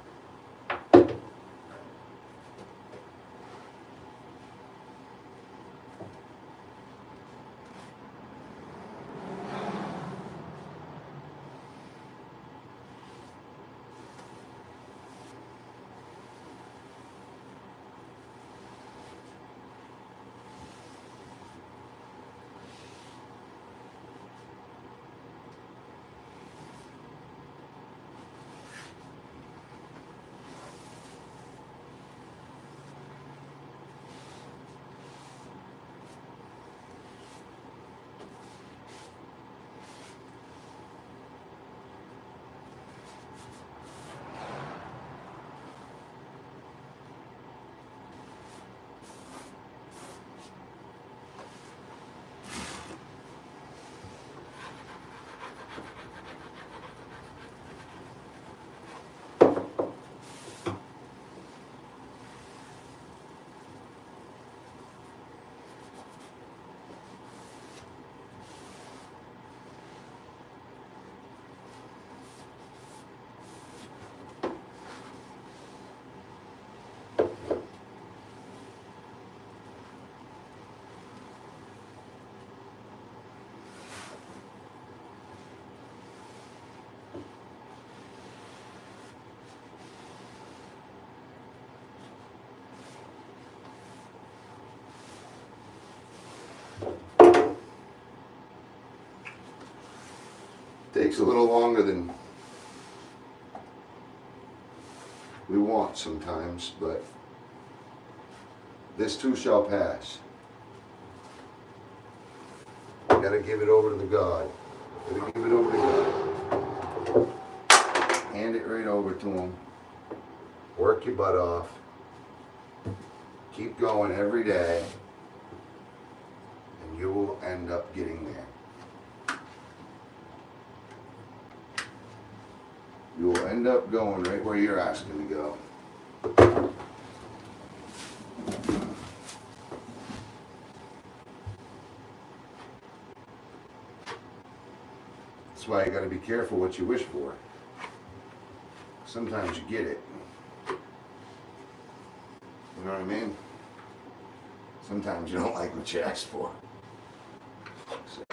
[SPEAKER 1] Takes a little longer than we want sometimes, but this too shall pass. You gotta give it over to the God. Gotta give it over to God. Hand it right over to him. Work your butt off. Keep going every day, and you will end up getting there. You will end up going right where you're asking to go. That's why you gotta be careful what you wish for. Sometimes you get it. You know what I mean? Sometimes you don't like what you asked for. So.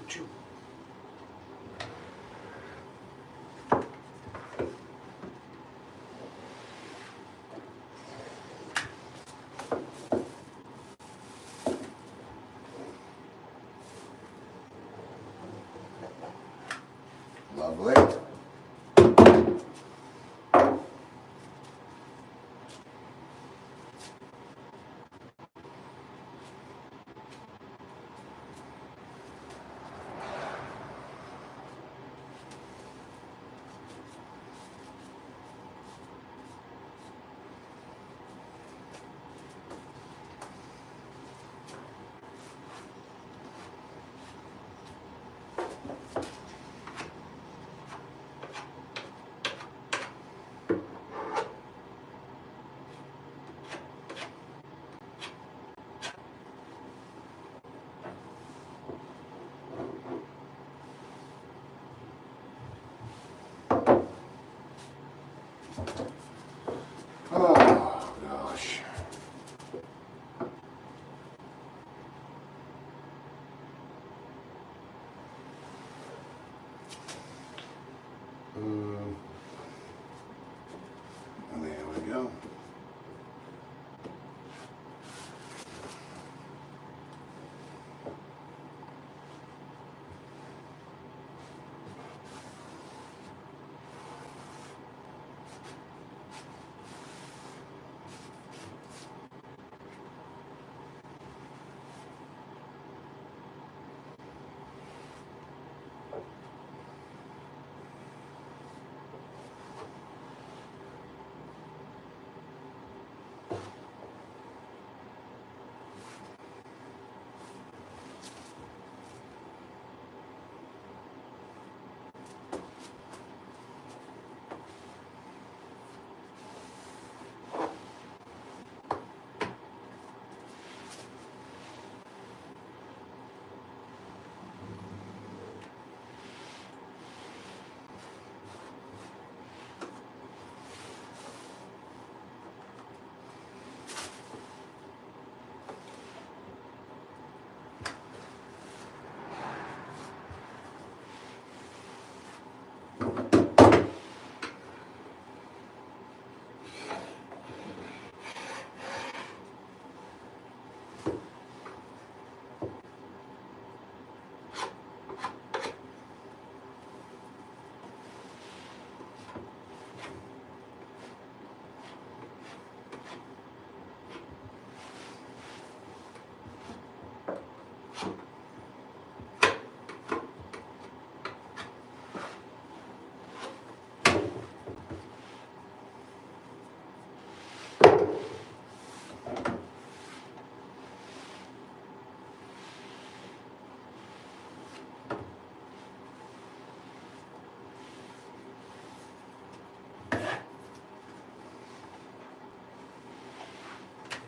[SPEAKER 1] Choo. Lovely. Oh, gosh. There we go.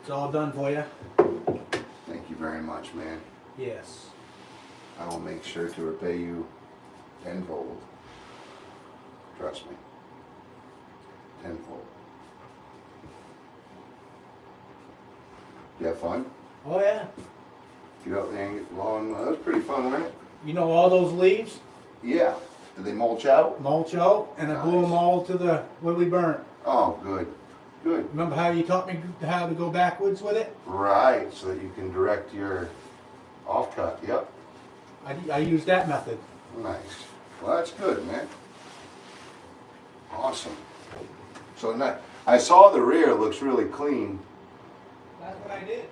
[SPEAKER 4] It's all done for you.
[SPEAKER 1] Thank you very much, man.
[SPEAKER 4] Yes.
[SPEAKER 1] I will make sure to repay you tenfold. Trust me. Tenfold. You have fun?
[SPEAKER 4] Oh yeah.
[SPEAKER 1] Get out there and get the lawn. That was pretty fun, wasn't it?
[SPEAKER 4] You know all those leaves?
[SPEAKER 1] Yeah. Did they mulch out?
[SPEAKER 4] Mulch out, and I blew them
[SPEAKER 1] Nice.
[SPEAKER 4] all to the what we burnt.
[SPEAKER 1] Oh, good. Good.
[SPEAKER 4] Remember how you taught me how to go backwards with it?
[SPEAKER 1] Right, so that you can direct your offcut. Yep.
[SPEAKER 4] I used that method.
[SPEAKER 1] Nice. Well, that's good, man. Awesome. So now, I saw the rear looks really clean.
[SPEAKER 4] That's what I did.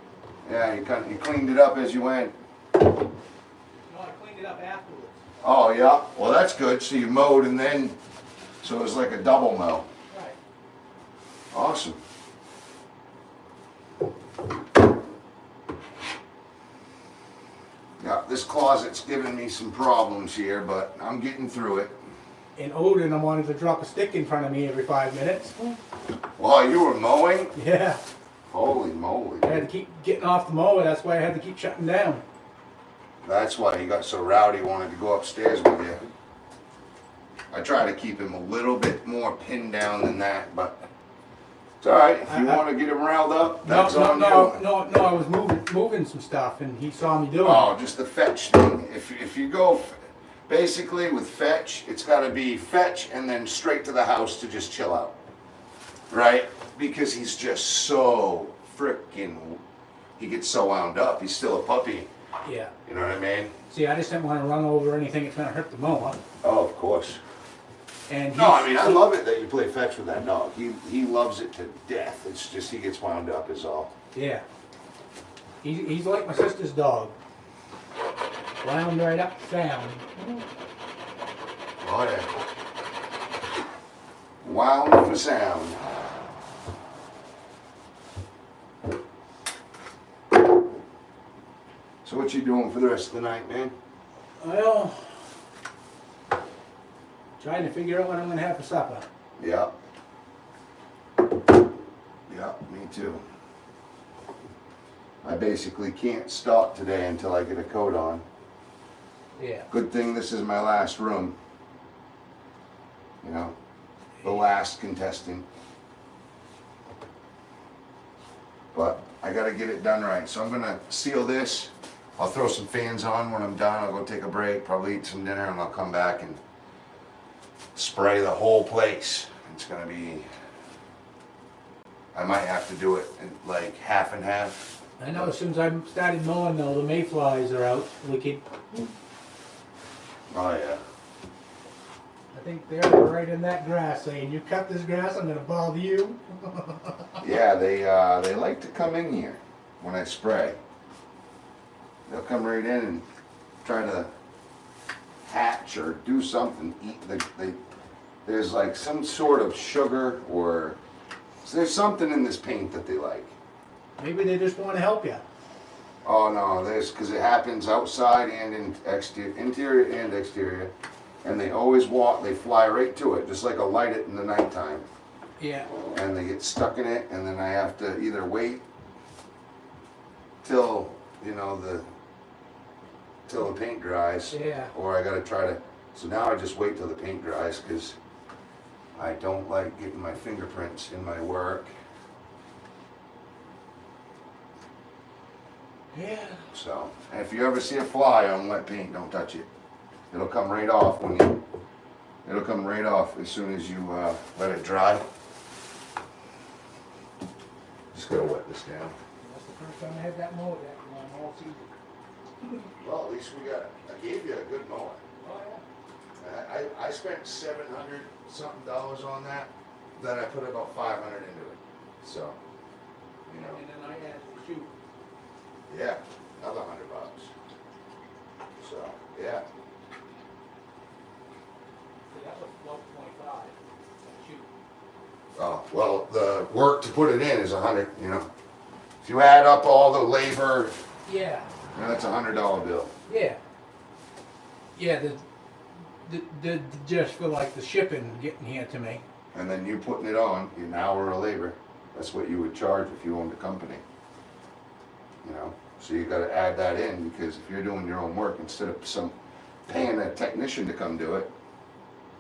[SPEAKER 1] Yeah, you cleaned it up as you went.
[SPEAKER 4] No, I cleaned it up afterwards.
[SPEAKER 1] Oh, yeah. Well, that's good. So you mowed and then, so it was like a double mow.
[SPEAKER 4] Right.
[SPEAKER 1] Awesome. Yeah, this closet's giving me some problems here, but I'm getting through it.
[SPEAKER 4] In Odin, I wanted to drop a stick in front of me every 5 minutes.
[SPEAKER 1] While you were mowing?
[SPEAKER 4] Yeah.
[SPEAKER 1] Holy moly.
[SPEAKER 4] I had to keep getting off the mower. That's why I had to keep shutting down.
[SPEAKER 1] That's why he got so rowdy, wanted to go upstairs with you. I try to keep him a little bit more pinned down than that, but it's all right. If you want to get him riled up, that's on you.
[SPEAKER 4] No, I was moving some stuff, and he saw me doing
[SPEAKER 1] Oh,
[SPEAKER 4] it.
[SPEAKER 1] just the fetch thing. If you go, basically with fetch, it's got to be fetch and then straight to the house to just chill out, right? Because he's just so freaking, he gets so wound up. He's still a puppy.
[SPEAKER 4] Yeah.
[SPEAKER 1] You know what I mean?
[SPEAKER 4] See, I just didn't want to run over anything that's going to hurt the mower.
[SPEAKER 1] Oh, of course.
[SPEAKER 4] And
[SPEAKER 1] No, I mean, I love it that you play fetch with that dog. He loves it to death. It's just he gets wound up is all.
[SPEAKER 4] Yeah. He's like my sister's dog. Wound right up down.
[SPEAKER 1] Oh, yeah. Wound for sound. So what you doing for the rest of the night, man?
[SPEAKER 4] Well, trying to figure out what I'm going to have for supper.
[SPEAKER 1] Yeah. Yeah, me too. I basically can't stop today until I get a coat on.
[SPEAKER 4] Yeah.
[SPEAKER 1] Good thing this is my last room. You know, the last contestant. But I gotta get it done right. So I'm gonna seal this. I'll throw some fans on when I'm done. I'll go take a break, probably eat some dinner, and I'll come back and spray the whole place. It's gonna be, I might have to do it in like half and half.
[SPEAKER 4] I know as soon as I started mowing though, the mayflies are out. Wicked.
[SPEAKER 1] Oh yeah.
[SPEAKER 4] I think they're right in that grass saying, you cut this grass, I'm going to bother you.
[SPEAKER 1] Yeah, they like to come in here when I spray. They'll come right in and try to hatch or do something. There's like some sort of sugar or there's something in this paint that they like.
[SPEAKER 4] Maybe they just want to help you.
[SPEAKER 1] Oh no, because it happens outside and in interior and exterior, and they always they fly right to it, just like a light it in the nighttime.
[SPEAKER 4] Yeah.
[SPEAKER 1] And they get stuck in it, and then I have to either wait till till the paint dries,
[SPEAKER 4] Yeah.
[SPEAKER 1] or I gotta try to. So now I just wait till the paint dries because I don't like getting my fingerprints in my work.
[SPEAKER 4] Yeah.
[SPEAKER 1] So, and if you ever see a fly on wet paint, don't touch it. It'll come right off it'll come right off as soon as you let it dry. Just gotta wet this down.
[SPEAKER 4] That's the first time I had that mower that long all season.
[SPEAKER 1] Well, at least I gave you a good mower.
[SPEAKER 4] Oh yeah.
[SPEAKER 1] I spent $700 something on that. Then I put about $500 into it. So, you know,
[SPEAKER 4] And then I had to shoot.
[SPEAKER 1] yeah, another $100. So, yeah.
[SPEAKER 4] So that was 12.25. Shoot.
[SPEAKER 1] Oh, well, the work to put it in is 100, you know. If you add up all the labor,
[SPEAKER 4] Yeah.
[SPEAKER 1] that's a $100 bill.
[SPEAKER 4] Yeah. Yeah, the just for like the shipping getting here to me.
[SPEAKER 1] And then you putting it on, an hour of labor. That's what you would charge if you owned a company. you know, so you gotta add that in, because if you're doing your own work, instead of paying a technician to come do it,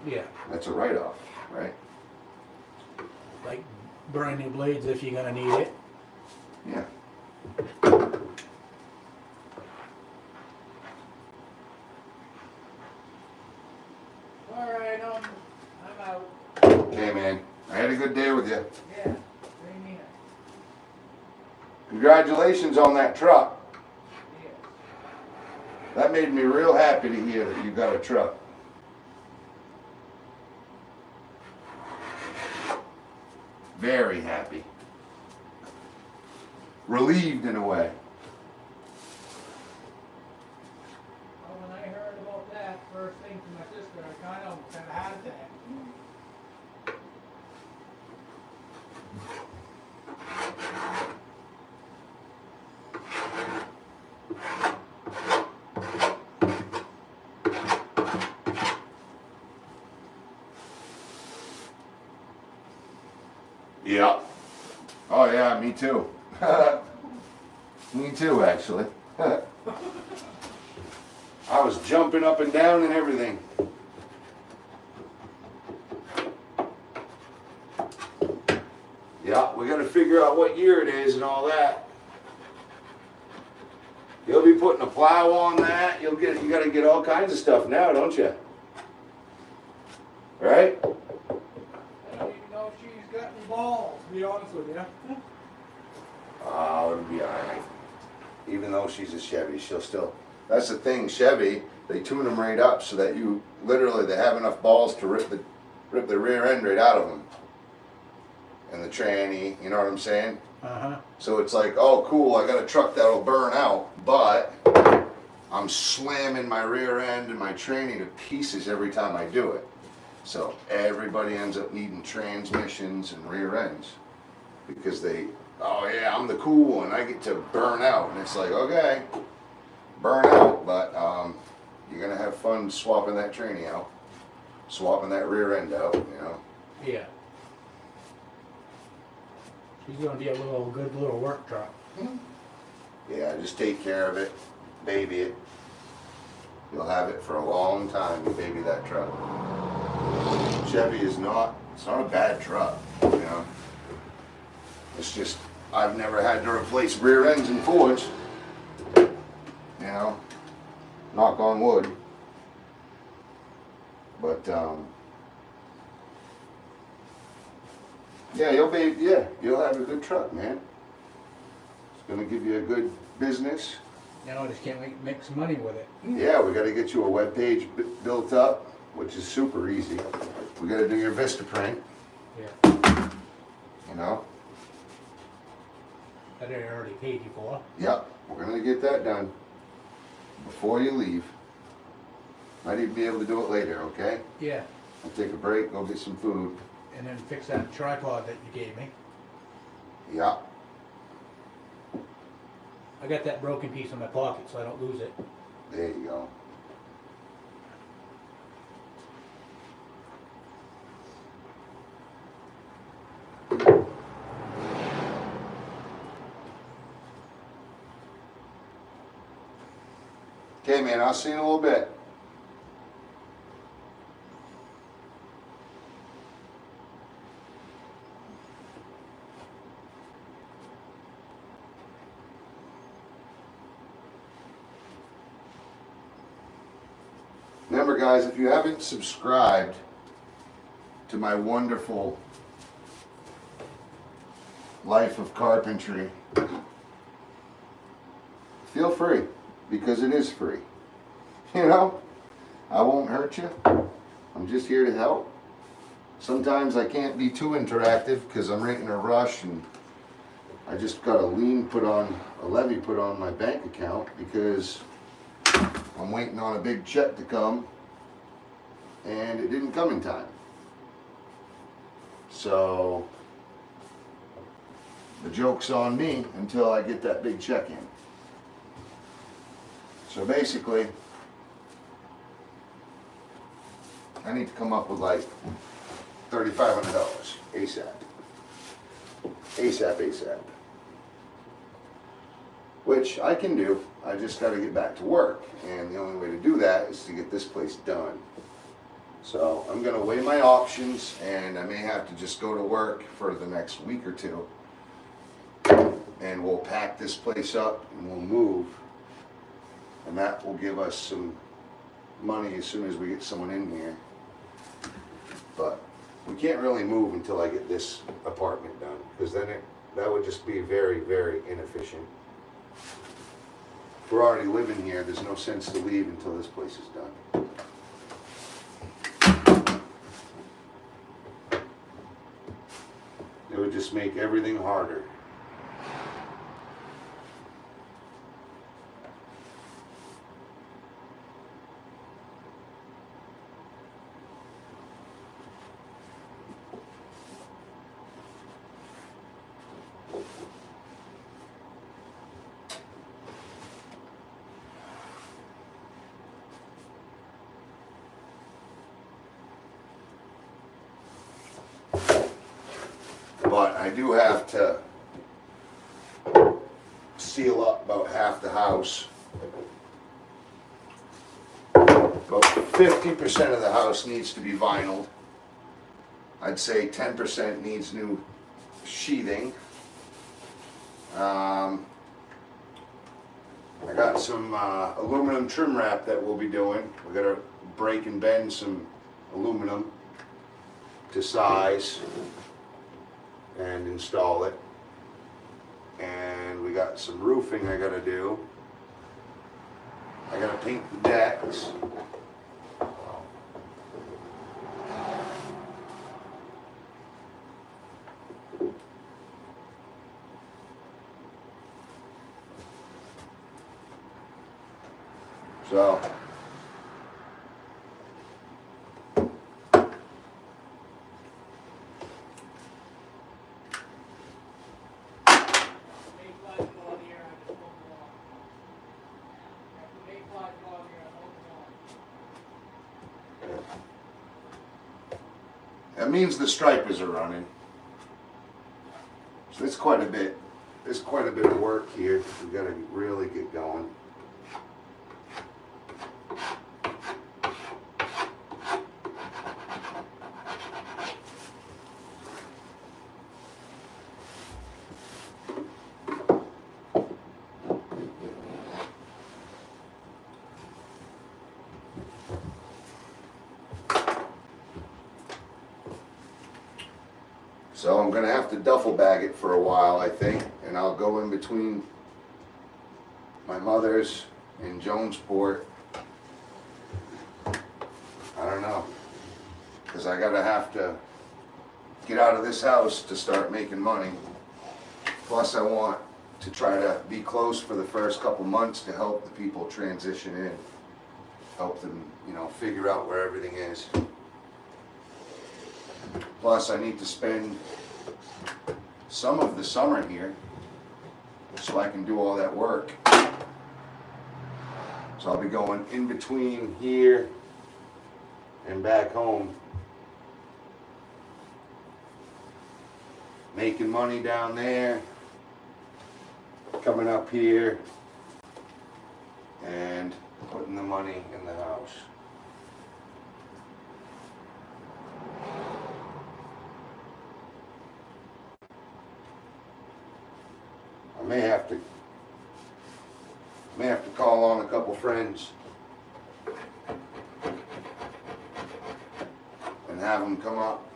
[SPEAKER 4] Yeah,
[SPEAKER 1] that's a write-off, right?
[SPEAKER 4] like brand new blades if you're gonna need it.
[SPEAKER 1] Yeah.
[SPEAKER 4] Alright, I'm out.
[SPEAKER 1] Okay, man, I had a good day with you.
[SPEAKER 4] Yeah, same here.
[SPEAKER 1] Congratulations on that truck.
[SPEAKER 4] Yeah.
[SPEAKER 1] That made me real happy to hear that you got a truck. Very happy. Relieved in a way.
[SPEAKER 4] Well, when I heard about that first thing from my sister, I kind of had a heart attack.
[SPEAKER 1] Yeah. Oh yeah, me too. Me too, actually. I was jumping up and down and everything. Yeah, we gotta figure out what year it is and all that. You'll be putting a plow on that. You gotta get all kinds of stuff now, don't you? Right?
[SPEAKER 4] I don't even know if she's got any balls, to be honest with you.
[SPEAKER 1] Oh, it'll be alright. Even though she's a Chevy, she'll still. That's the thing, Chevy, they tune them right up so that they have enough balls to rip the rear end right out of them. And the tranny, you know what I'm saying?
[SPEAKER 4] Uh-huh.
[SPEAKER 1] So it's like, oh cool, I got a truck that'll burn out, but I'm slamming my rear end and my tranny to pieces every time I do it. So everybody ends up needing transmissions and rear ends because oh yeah, I'm the cool one, I get to burn out. And it's like, okay, burn out, but you're gonna have fun swapping that tranny out, swapping that rear end out, you know.
[SPEAKER 4] Yeah. She's gonna be a good little work truck.
[SPEAKER 1] Yeah, just take care of it, baby it. You'll have it for a long time, you baby that truck. Chevy it's not a bad truck, you know. It's just, I've never had to replace rear ends in Fords, you know, knock on wood. But, yeah, you'll have a good truck, man. It's gonna give you a good business.
[SPEAKER 4] Now I just can't make some money with it.
[SPEAKER 1] Yeah, we gotta get you a web page built up, which is super easy. We gotta do your Vistaprint,
[SPEAKER 4] Yeah.
[SPEAKER 1] you know.
[SPEAKER 4] That I already paid you for.
[SPEAKER 1] Yep, we're gonna get that done before you leave. Might even be able to do it later, okay?
[SPEAKER 4] Yeah.
[SPEAKER 1] I'll take a break, go get some food.
[SPEAKER 4] And then fix that tripod that you gave me.
[SPEAKER 1] Yeah,
[SPEAKER 4] I got that broken piece in my pocket so I don't lose it.
[SPEAKER 1] there you go. Okay, man, I'll see you in a little bit. Remember, guys, if you haven't subscribed to my wonderful life of carpentry, feel free, because it is free. You know, I won't hurt you. I'm just here to help. Sometimes I can't be too interactive because I'm right in a rush and I just got a levy put on my bank account because I'm waiting on a big check to come and it didn't come in time. So the joke's on me until I get that big check in. So basically, I need to come up with like $3,500 ASAP. ASAP. which I can do. I just gotta get back to work, and the only way to do that is to get this place done. So I'm gonna weigh my options, and I may have to just go to work for the next week or two, and we'll pack this place up and we'll move, and that will give us some money as soon as we get someone in here. But we can't really move until I get this apartment done, because then that would just be very, very inefficient. If we're already living here, there's no sense to leave until this place is done. It would just make everything harder. But I do have to seal up about half the house. About 50% of the house needs to be vinyled. I'd say 10% needs new sheathing. I got some aluminum trim wrap that we'll be doing. We gotta break and bend some aluminum to size and install it. And we got some roofing I gotta do. I gotta paint the decks. So that means the stripers are running. So it's quite a bit. There's quite a bit of work here. We gotta really get going. So I'm gonna have to duffel bag it for a while, I think, and I'll go in between my mother's and Jonesport. I don't know, because I gotta have to get out of this house to start making money. Plus I want to try to be close for the first couple months to help the people transition in. Help them, figure out where everything is. Plus, I need to spend some of the summer here so I can do all that work. So I'll be going in between here and back home, making money down there, coming up here, and putting the money in the house. I may have to call on a couple friends and have them come up,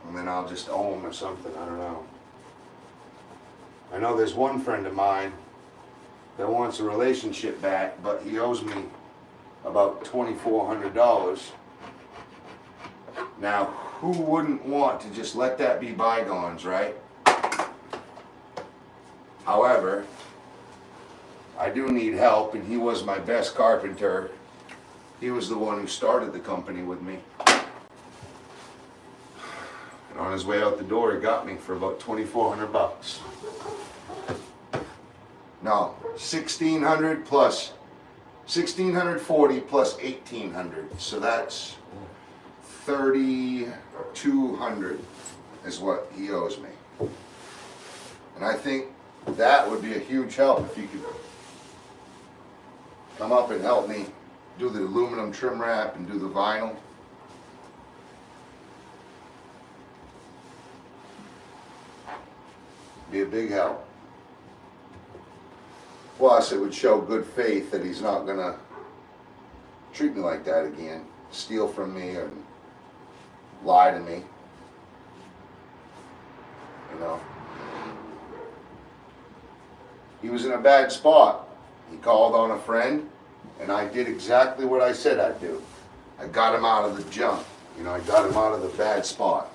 [SPEAKER 1] and then I'll just owe them or something. I don't know. I know there's one friend of mine that wants a relationship back, but he owes me about $2,400. Now, who wouldn't want to just let that be bygones, right? However, I do need help, and he was my best carpenter. He was the one who started the company with me. And on his way out the door, he got me for about $2,400. No, 1,600 plus 1,640 plus 1,800. So that's 3,200 is what he owes me. And I think that would be a huge help if you could come up and help me do the aluminum trim wrap and do the vinyl. Be a big help. Plus, it would show good faith that he's not gonna treat me like that again, steal from me or lie to me. You know. He was in a bad spot. He called on a friend, and I did exactly what I said I'd do. I got him out of the junk. You know, I got him out of the bad spot.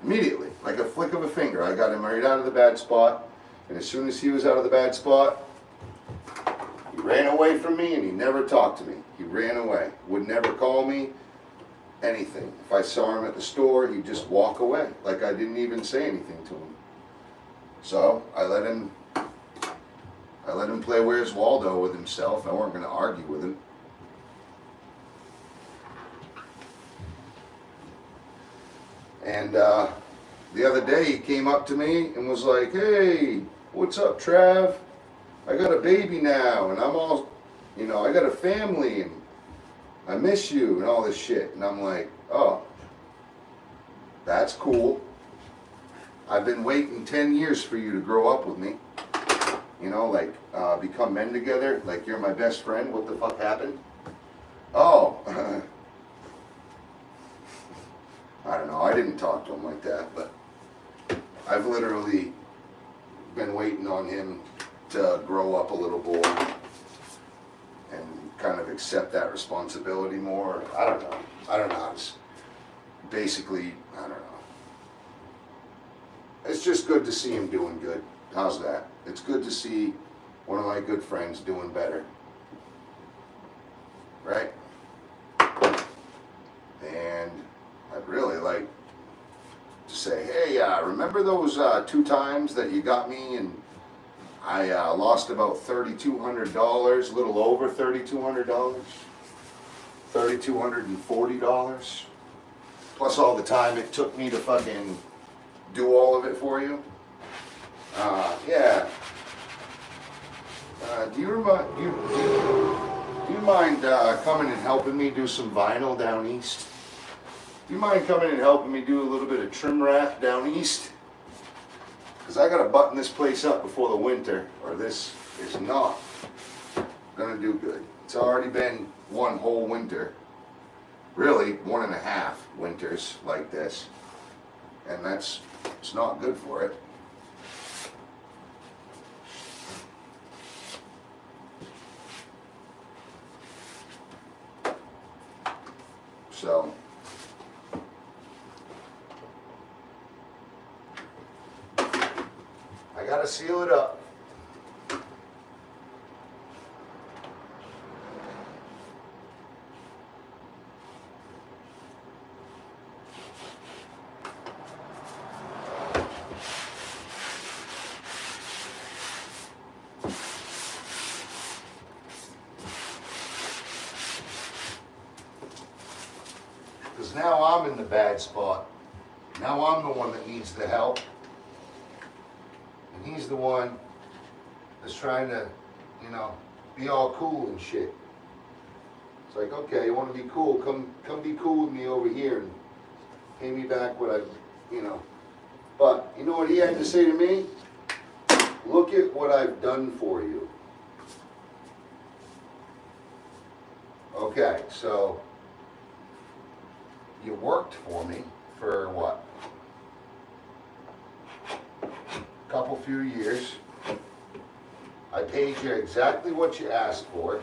[SPEAKER 1] Immediately, like a flick of a finger, I got him right out of the bad spot. And as soon as he was out of the bad spot, he ran away from me and he never talked to me. He ran away. Would never call me, anything. If I saw him at the store, he'd just walk away, like I didn't even say anything to him. So I let him play Where's Waldo with himself. I weren't going to argue with him. And the other day he came up to me and was like, "Hey, what's up, Trav? I got a baby now, and I'm all, you know, I got a family, and I miss you," and all this shit. And I'm like, "Oh, that's cool. I've been waiting 10 years for you to grow up with me. You know, like, become men together, like you're my best friend. What the fuck happened?" Oh, I don't know. I didn't talk to him like that, but I've literally been waiting on him to grow up a little boy and kind of accept that responsibility more. I don't know. It's basically, I don't know. It's just good to see him doing good. How's that? It's good to see one of my good friends doing better. Right? And I'd really like to say, "Hey, remember those 2 times that you got me and I lost about $3,200, a little over $3,200, $3,240, plus all the time it took me to fucking do all of it for you? Yeah. Do you mind coming and helping me do some vinyl down east? Do you mind coming and helping me do a little bit of trim wrap down east? Because I got to button this place up before the winter, or this is not going to do good. It's already been one whole winter, really 1.5 winters like this, and it's not good for it. So I gotta seal it up. Because now I'm in the bad spot. Now I'm the one that needs the help. And he's the one that's trying to, you know, be all cool and shit. It's like, okay, you want to be cool, come be cool with me over here and pay me back what I've, you know. But you know what he had to say to me? "Look at what I've done for you." Okay, so you worked for me for what? Few years. I paid you exactly what you asked for.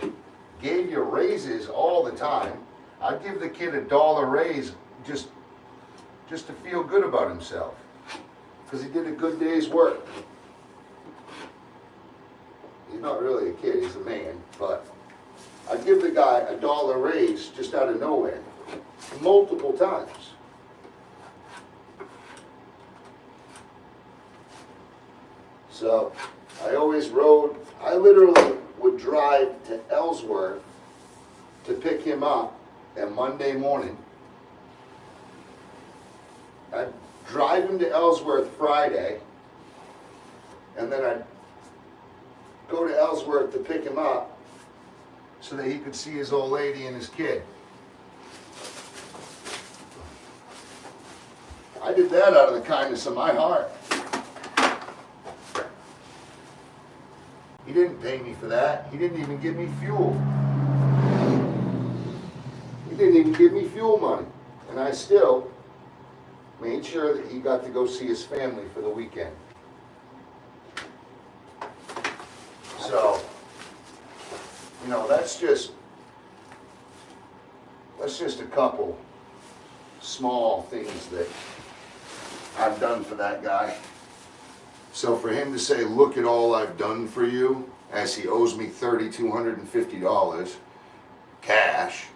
[SPEAKER 1] Gave you raises all the time. I'd give the kid $1 raise just to feel good about himself, because he did a good day's work. He's not really a kid, he's a man, but I'd give the guy $1 raise just out of nowhere, multiple times. So I literally would drive to Ellsworth to pick him up on Monday morning. I'd drive him to Ellsworth Friday, and then I'd go to Ellsworth to pick him up so that he could see his old lady and his kid. I did that out of the kindness of my heart. He didn't pay me for that. He didn't even give me fuel. He didn't even give me fuel money. And I still made sure that he got to go see his family for the weekend. So, you know, that's just a couple small things that I've done for that guy. So for him to say, look at all I've done for you, as he owes me $3,250 cash,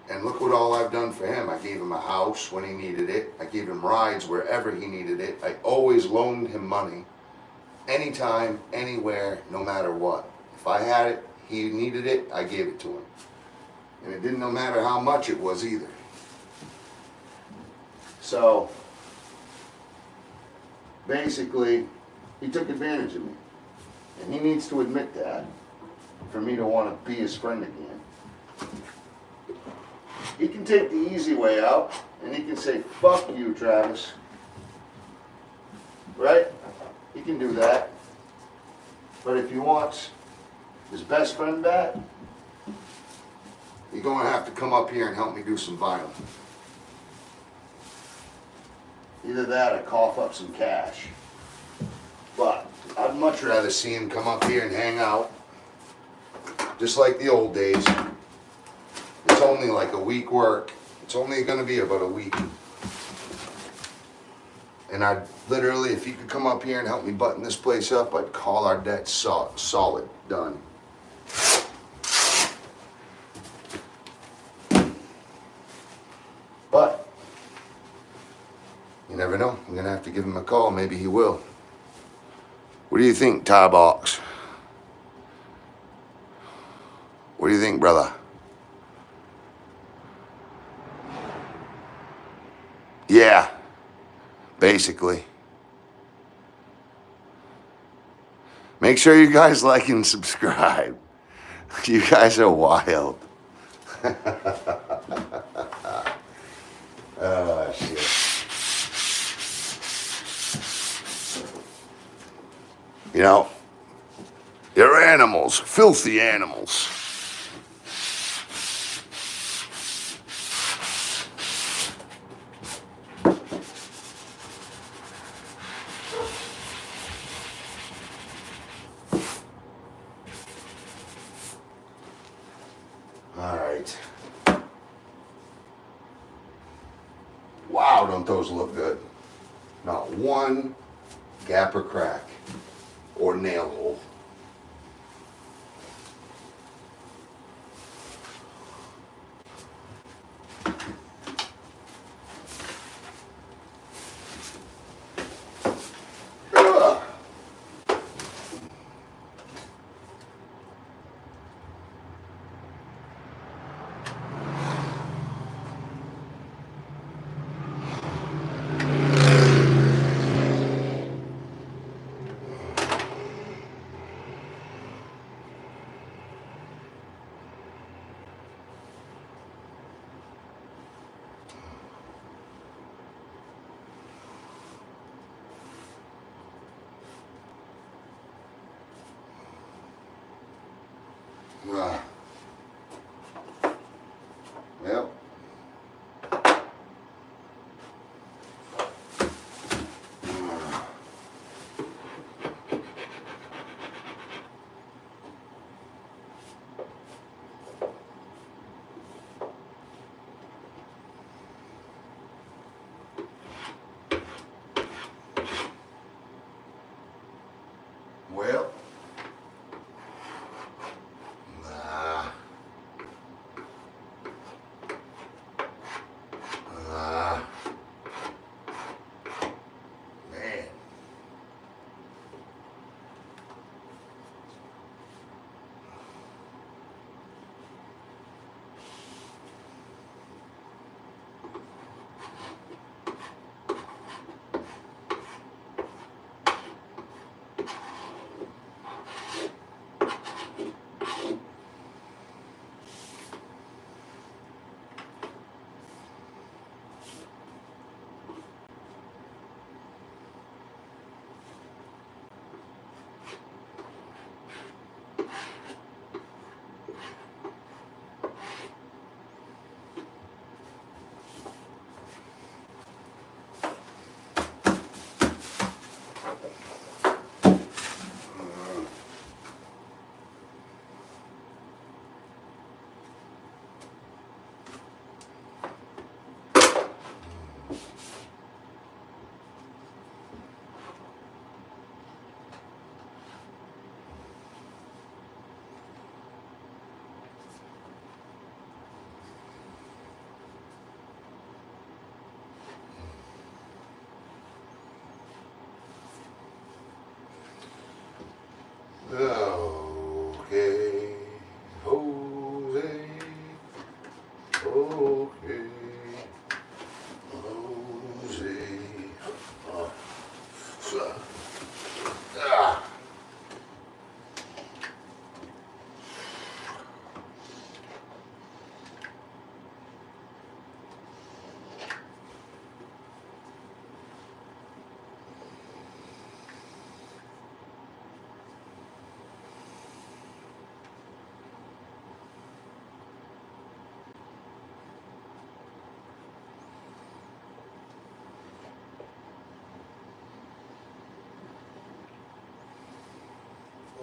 [SPEAKER 1] and look what all I've done for him. I gave him a house when he needed it. I gave him rides wherever he needed it. I always loaned him money, anytime, anywhere, no matter what. If I had it, he needed it, I gave it to him. And it didn't no matter how much it was either. So, basically, he took advantage of me. And he needs to admit that for me to want to be his friend again. He can take the easy way out and he can say, fuck you, Travis. Right? He can do that. But if he wants his best friend back, you're going to have to come up here and help me do some vinyl. Either that or cough up some cash. But I'd much rather see him come up here and hang out, just like the old days. It's only like a week work. It's only going to be about a week. And I'd literally, if he could come up here and help me button this place up, I'd call our debt solid. Done. But you never know. I'm going to have to give him a call. Maybe he will. What do you think, Ty Box? What do you think, brother? Yeah, basically. Make sure you guys like and subscribe. You guys are wild. Oh, shit. You know, you're animals, filthy animals. All right. Wow, don't those look good? Not one gap or crack or nail hole. Ugh. Well, well, Okay, Jose. Okay, Jose. Oh. Ah.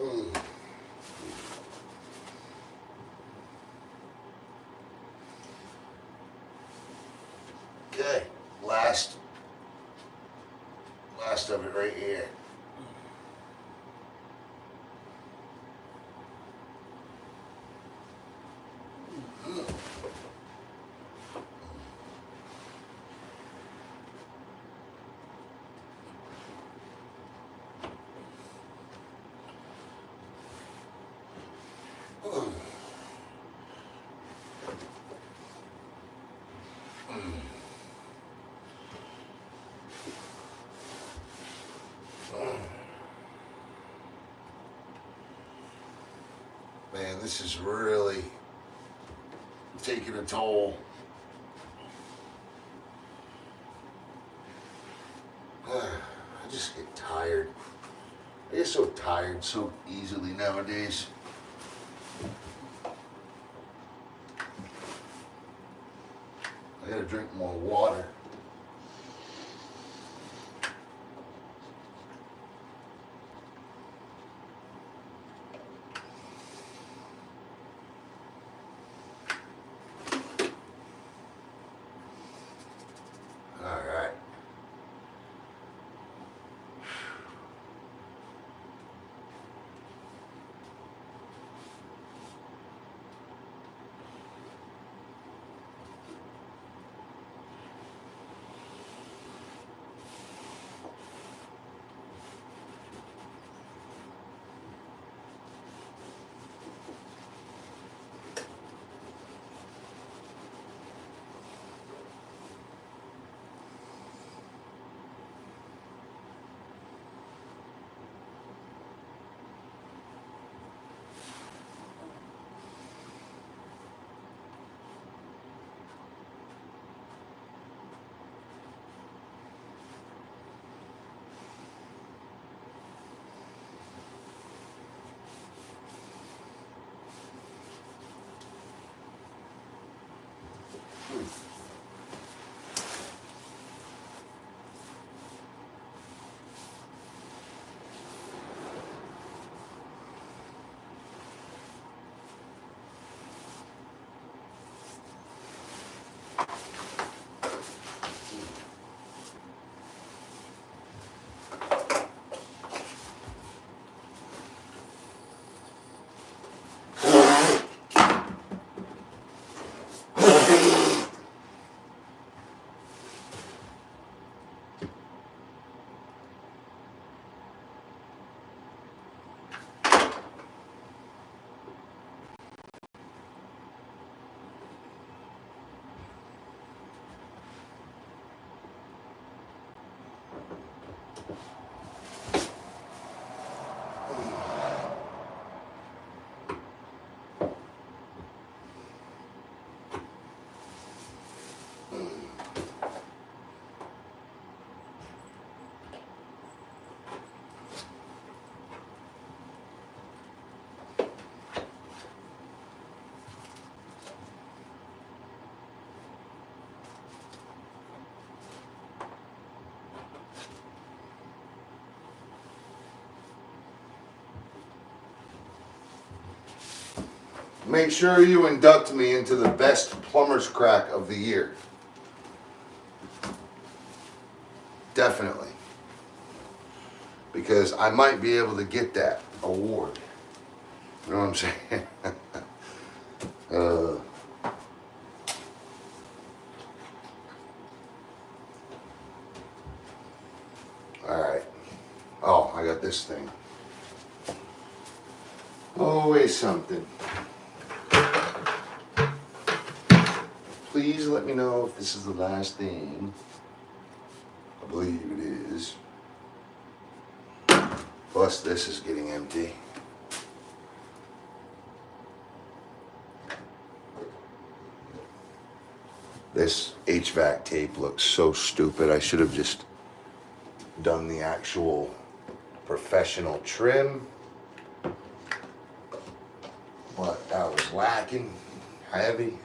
[SPEAKER 1] Mm. Okay, last of it right here. Man, this is really taking a toll. I just get tired. I get so tired so easily nowadays. I gotta drink more water. All right. Make sure you induct me into the best plumber's crack of the year. Definitely. Because I might be able to get that award. You know what I'm saying? Alright. Oh, I got this thing. Always something. Please let me know if this is the last thing. I believe it is. Plus this is getting empty. This HVAC tape looks so stupid. I should have just done the actual professional trim. But that was lacking, heavy.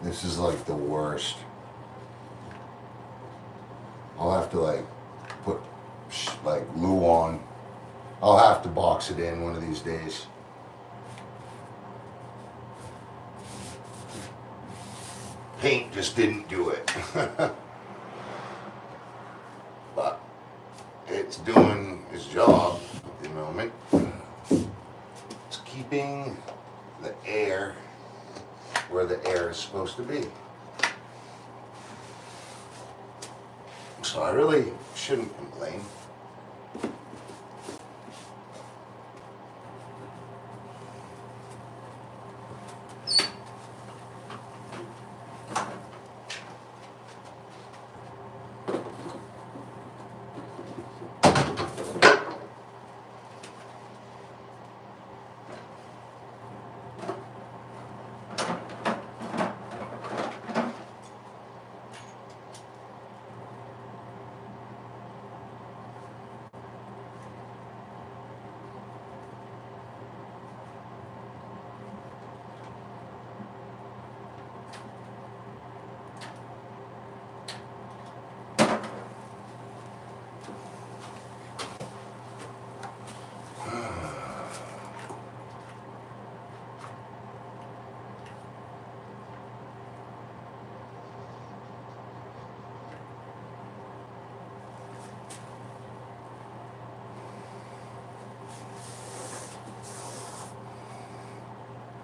[SPEAKER 1] This is like the worst. I'll have to like put like glue on. I'll have to box it in one of these days. Paint just didn't do it. But it's doing its job at the moment. It's keeping the air where the air is supposed to be. So I really shouldn't complain.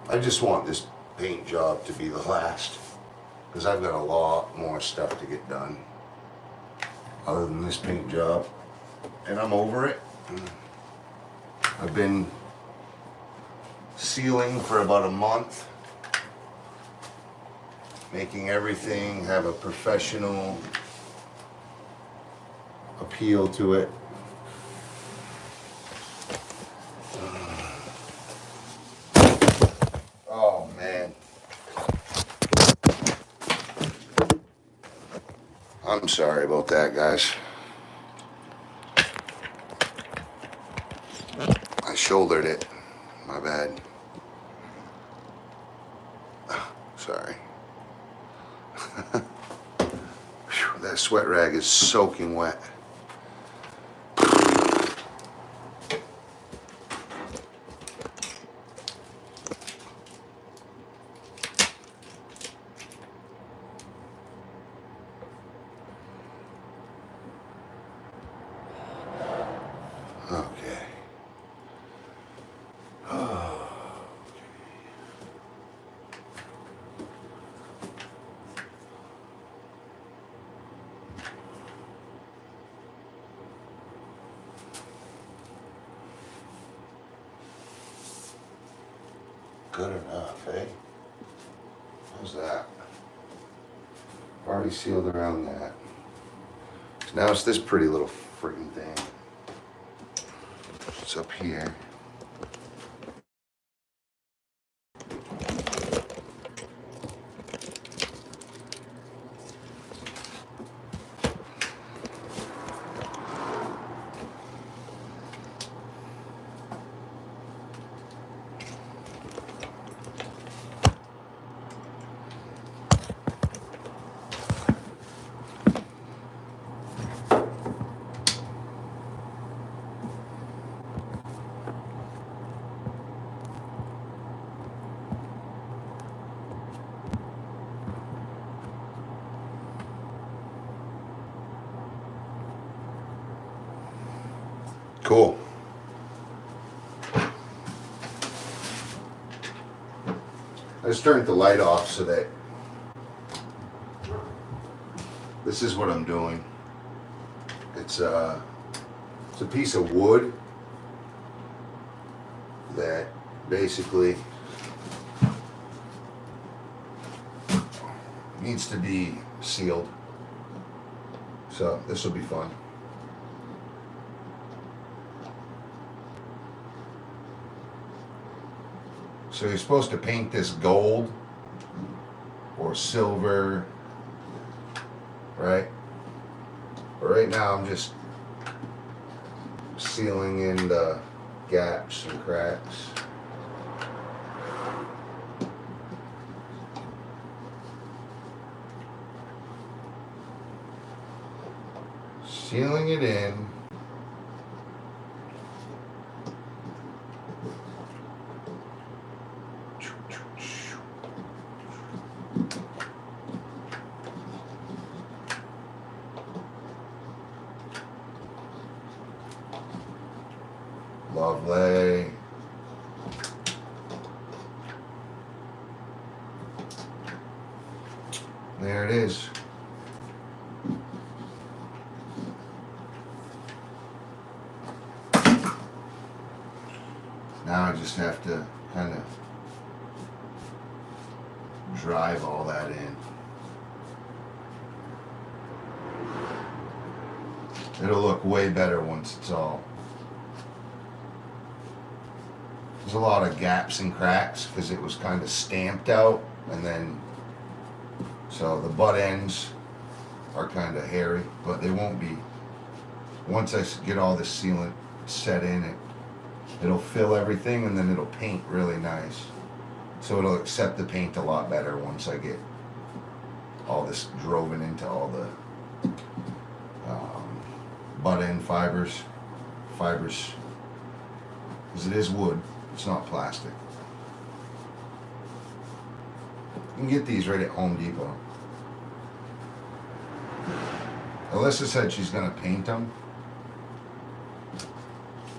[SPEAKER 1] I just want this paint job to be the last, because I've got a lot more stuff to get done other than this paint job, and I'm over it. I've been sealing for about a month, making everything have a professional appeal to it. Oh man. I'm sorry about that, guys. I shouldered it. My bad. Sorry. Whew, that sweat rag is soaking wet. Okay. good enough, eh? How's that? Already sealed around that. So now it's this pretty little freaking thing. It's up here. Cool. I just turned the light off so that this is what I'm doing. It's a piece of wood that basically needs to be sealed. So this will be fun. So you're supposed to paint this gold or silver, right? But right now I'm just sealing in the gaps and cracks. Sealing it in. Lovely. There it is. Now I just have to kind of drive all that in. It'll look way better once it's all. There's a lot of gaps and cracks because it was kind of stamped out, and then so the butt ends are kind of hairy, but they won't be. Once I get all this sealant set in, it'll fill everything, and then it'll paint really nice. So it'll accept the paint a lot better once I get all this driven into all the butt end fibers, because it is wood. It's not plastic. You can get these right at Home Depot. Alyssa said she's gonna paint them.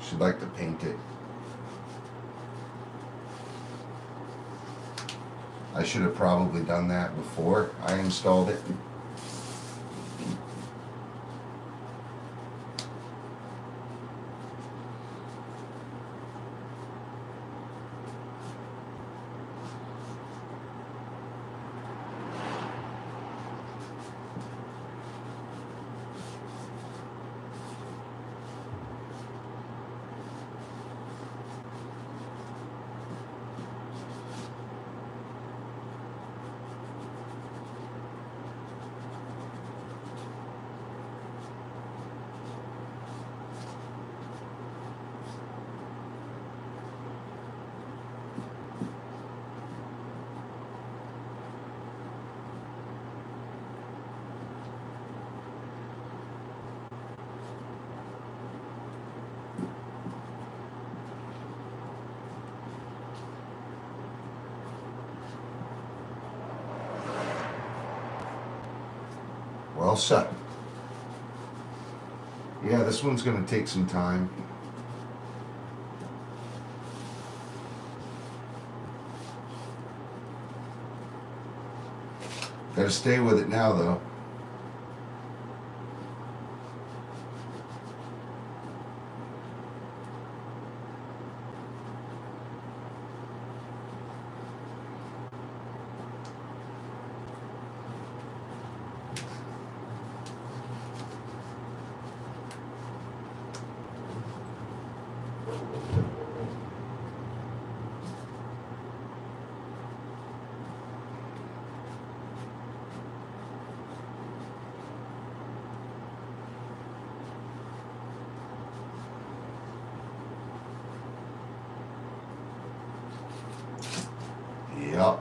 [SPEAKER 1] She'd like to paint it. I should have probably done that before I installed it. Well set. Yeah, this one's gonna take some time. Gotta stay with it now though. Yep.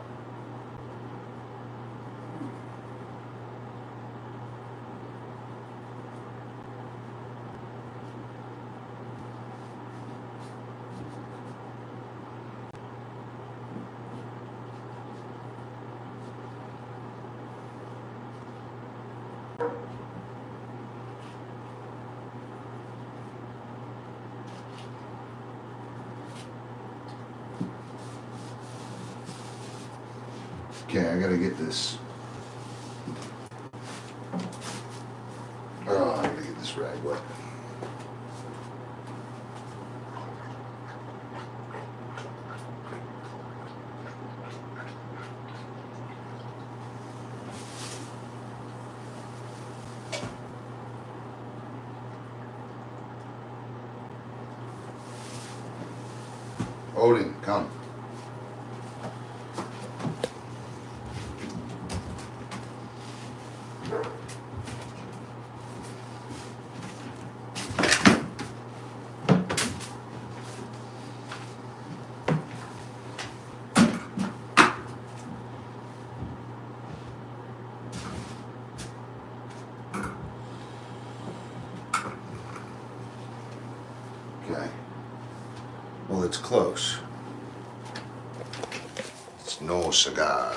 [SPEAKER 1] Okay, I gotta get this. Oh, I gotta get this rag wet. Odin, come. Okay. Well, it's close. It's no cigar.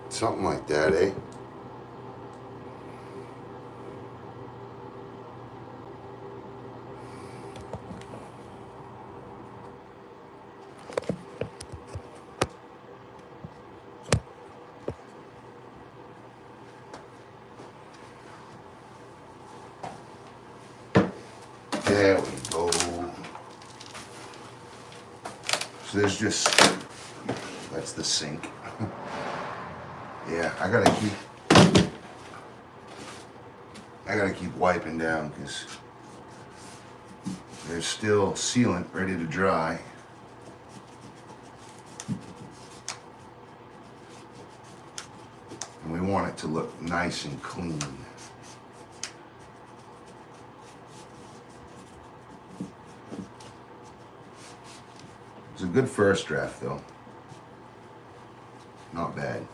[SPEAKER 1] Something like that, eh? There we go. So there's just, that's the sink. Yeah, I gotta keep wiping down because there's still sealant ready to dry. And we want it to look nice and clean. It's a good first draft though. Not bad.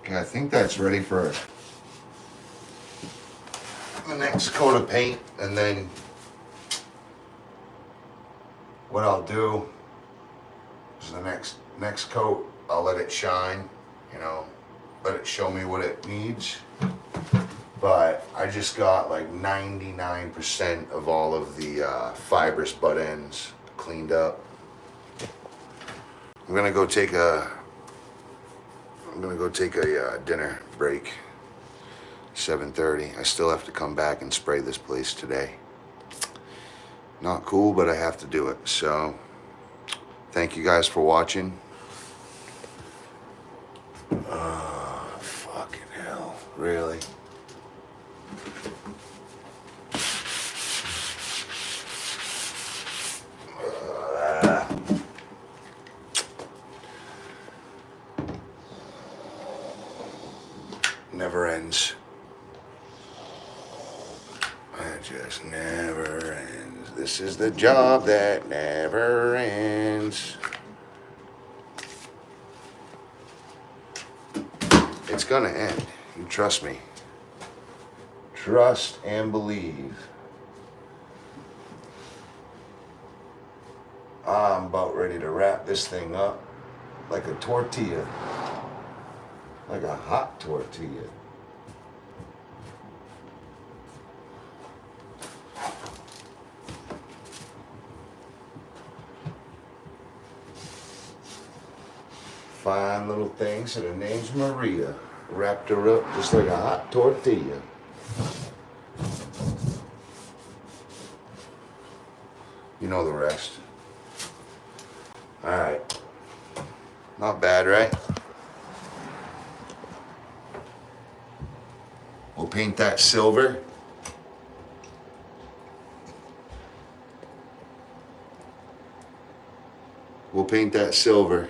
[SPEAKER 1] Okay, I think that's ready for the next coat of paint, and then what I'll do is the next coat, I'll let it shine, you know, let it show me what it needs. But I just got like 99% of all of the fibrous butt ends cleaned up. I'm gonna go take a dinner break. 7:30. I still have to come back and spray this place today. Not cool, but I have to do it. So, thank you guys for watching. Fucking hell, really? Never ends. It just never ends. This is the job that never ends. It's gonna end. You trust me. Trust and believe. I'm about ready to wrap this thing up like a tortilla. Like a hot tortilla. Fine little thing, so the name's Maria. Wrapped her up just like a hot tortilla. You know the rest. Alright. Not bad, right? We'll paint that silver. We'll paint that silver,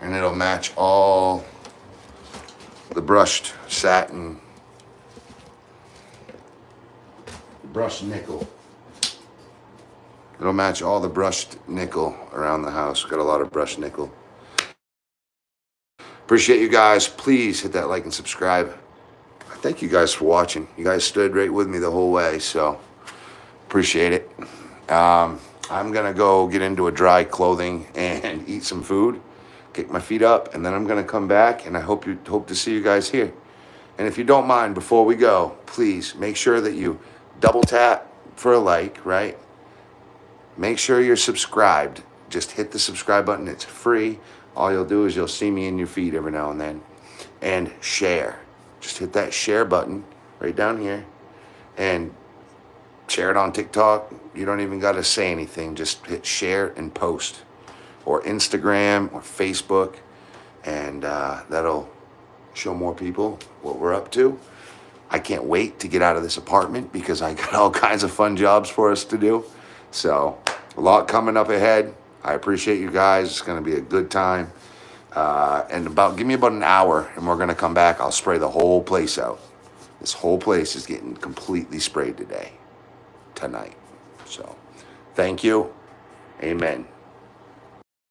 [SPEAKER 1] and it'll match all the brushed satin, brushed nickel. It'll match all the brushed nickel around the house. Got a lot of brushed nickel. Appreciate you guys. Please hit that like and subscribe. Thank you guys for watching. You guys stood right with me the whole way, so appreciate it. I'm gonna go get into a dry clothing and eat some food, kick my feet up, and then I'm gonna come back, and I hope to see you guys here. And if you don't mind, before we go, please make sure that you double tap for a like, right? Make sure you're subscribed just hit the subscribe button. It's free. All you'll do is you'll see me in your feed every now and then. And share. Just hit that share button right down here and share it on TikTok. You don't even got to say anything. Just hit share and post, or Instagram or Facebook, and that'll show more people what we're up to. I can't wait to get out of this apartment because I got all kinds of fun jobs for us to do. So a lot coming up ahead. I appreciate you guys. It's going to be a good time. And give me about an hour and we're going to come back. I'll spray the whole place out. This whole place is getting completely sprayed tonight. So thank you. Amen.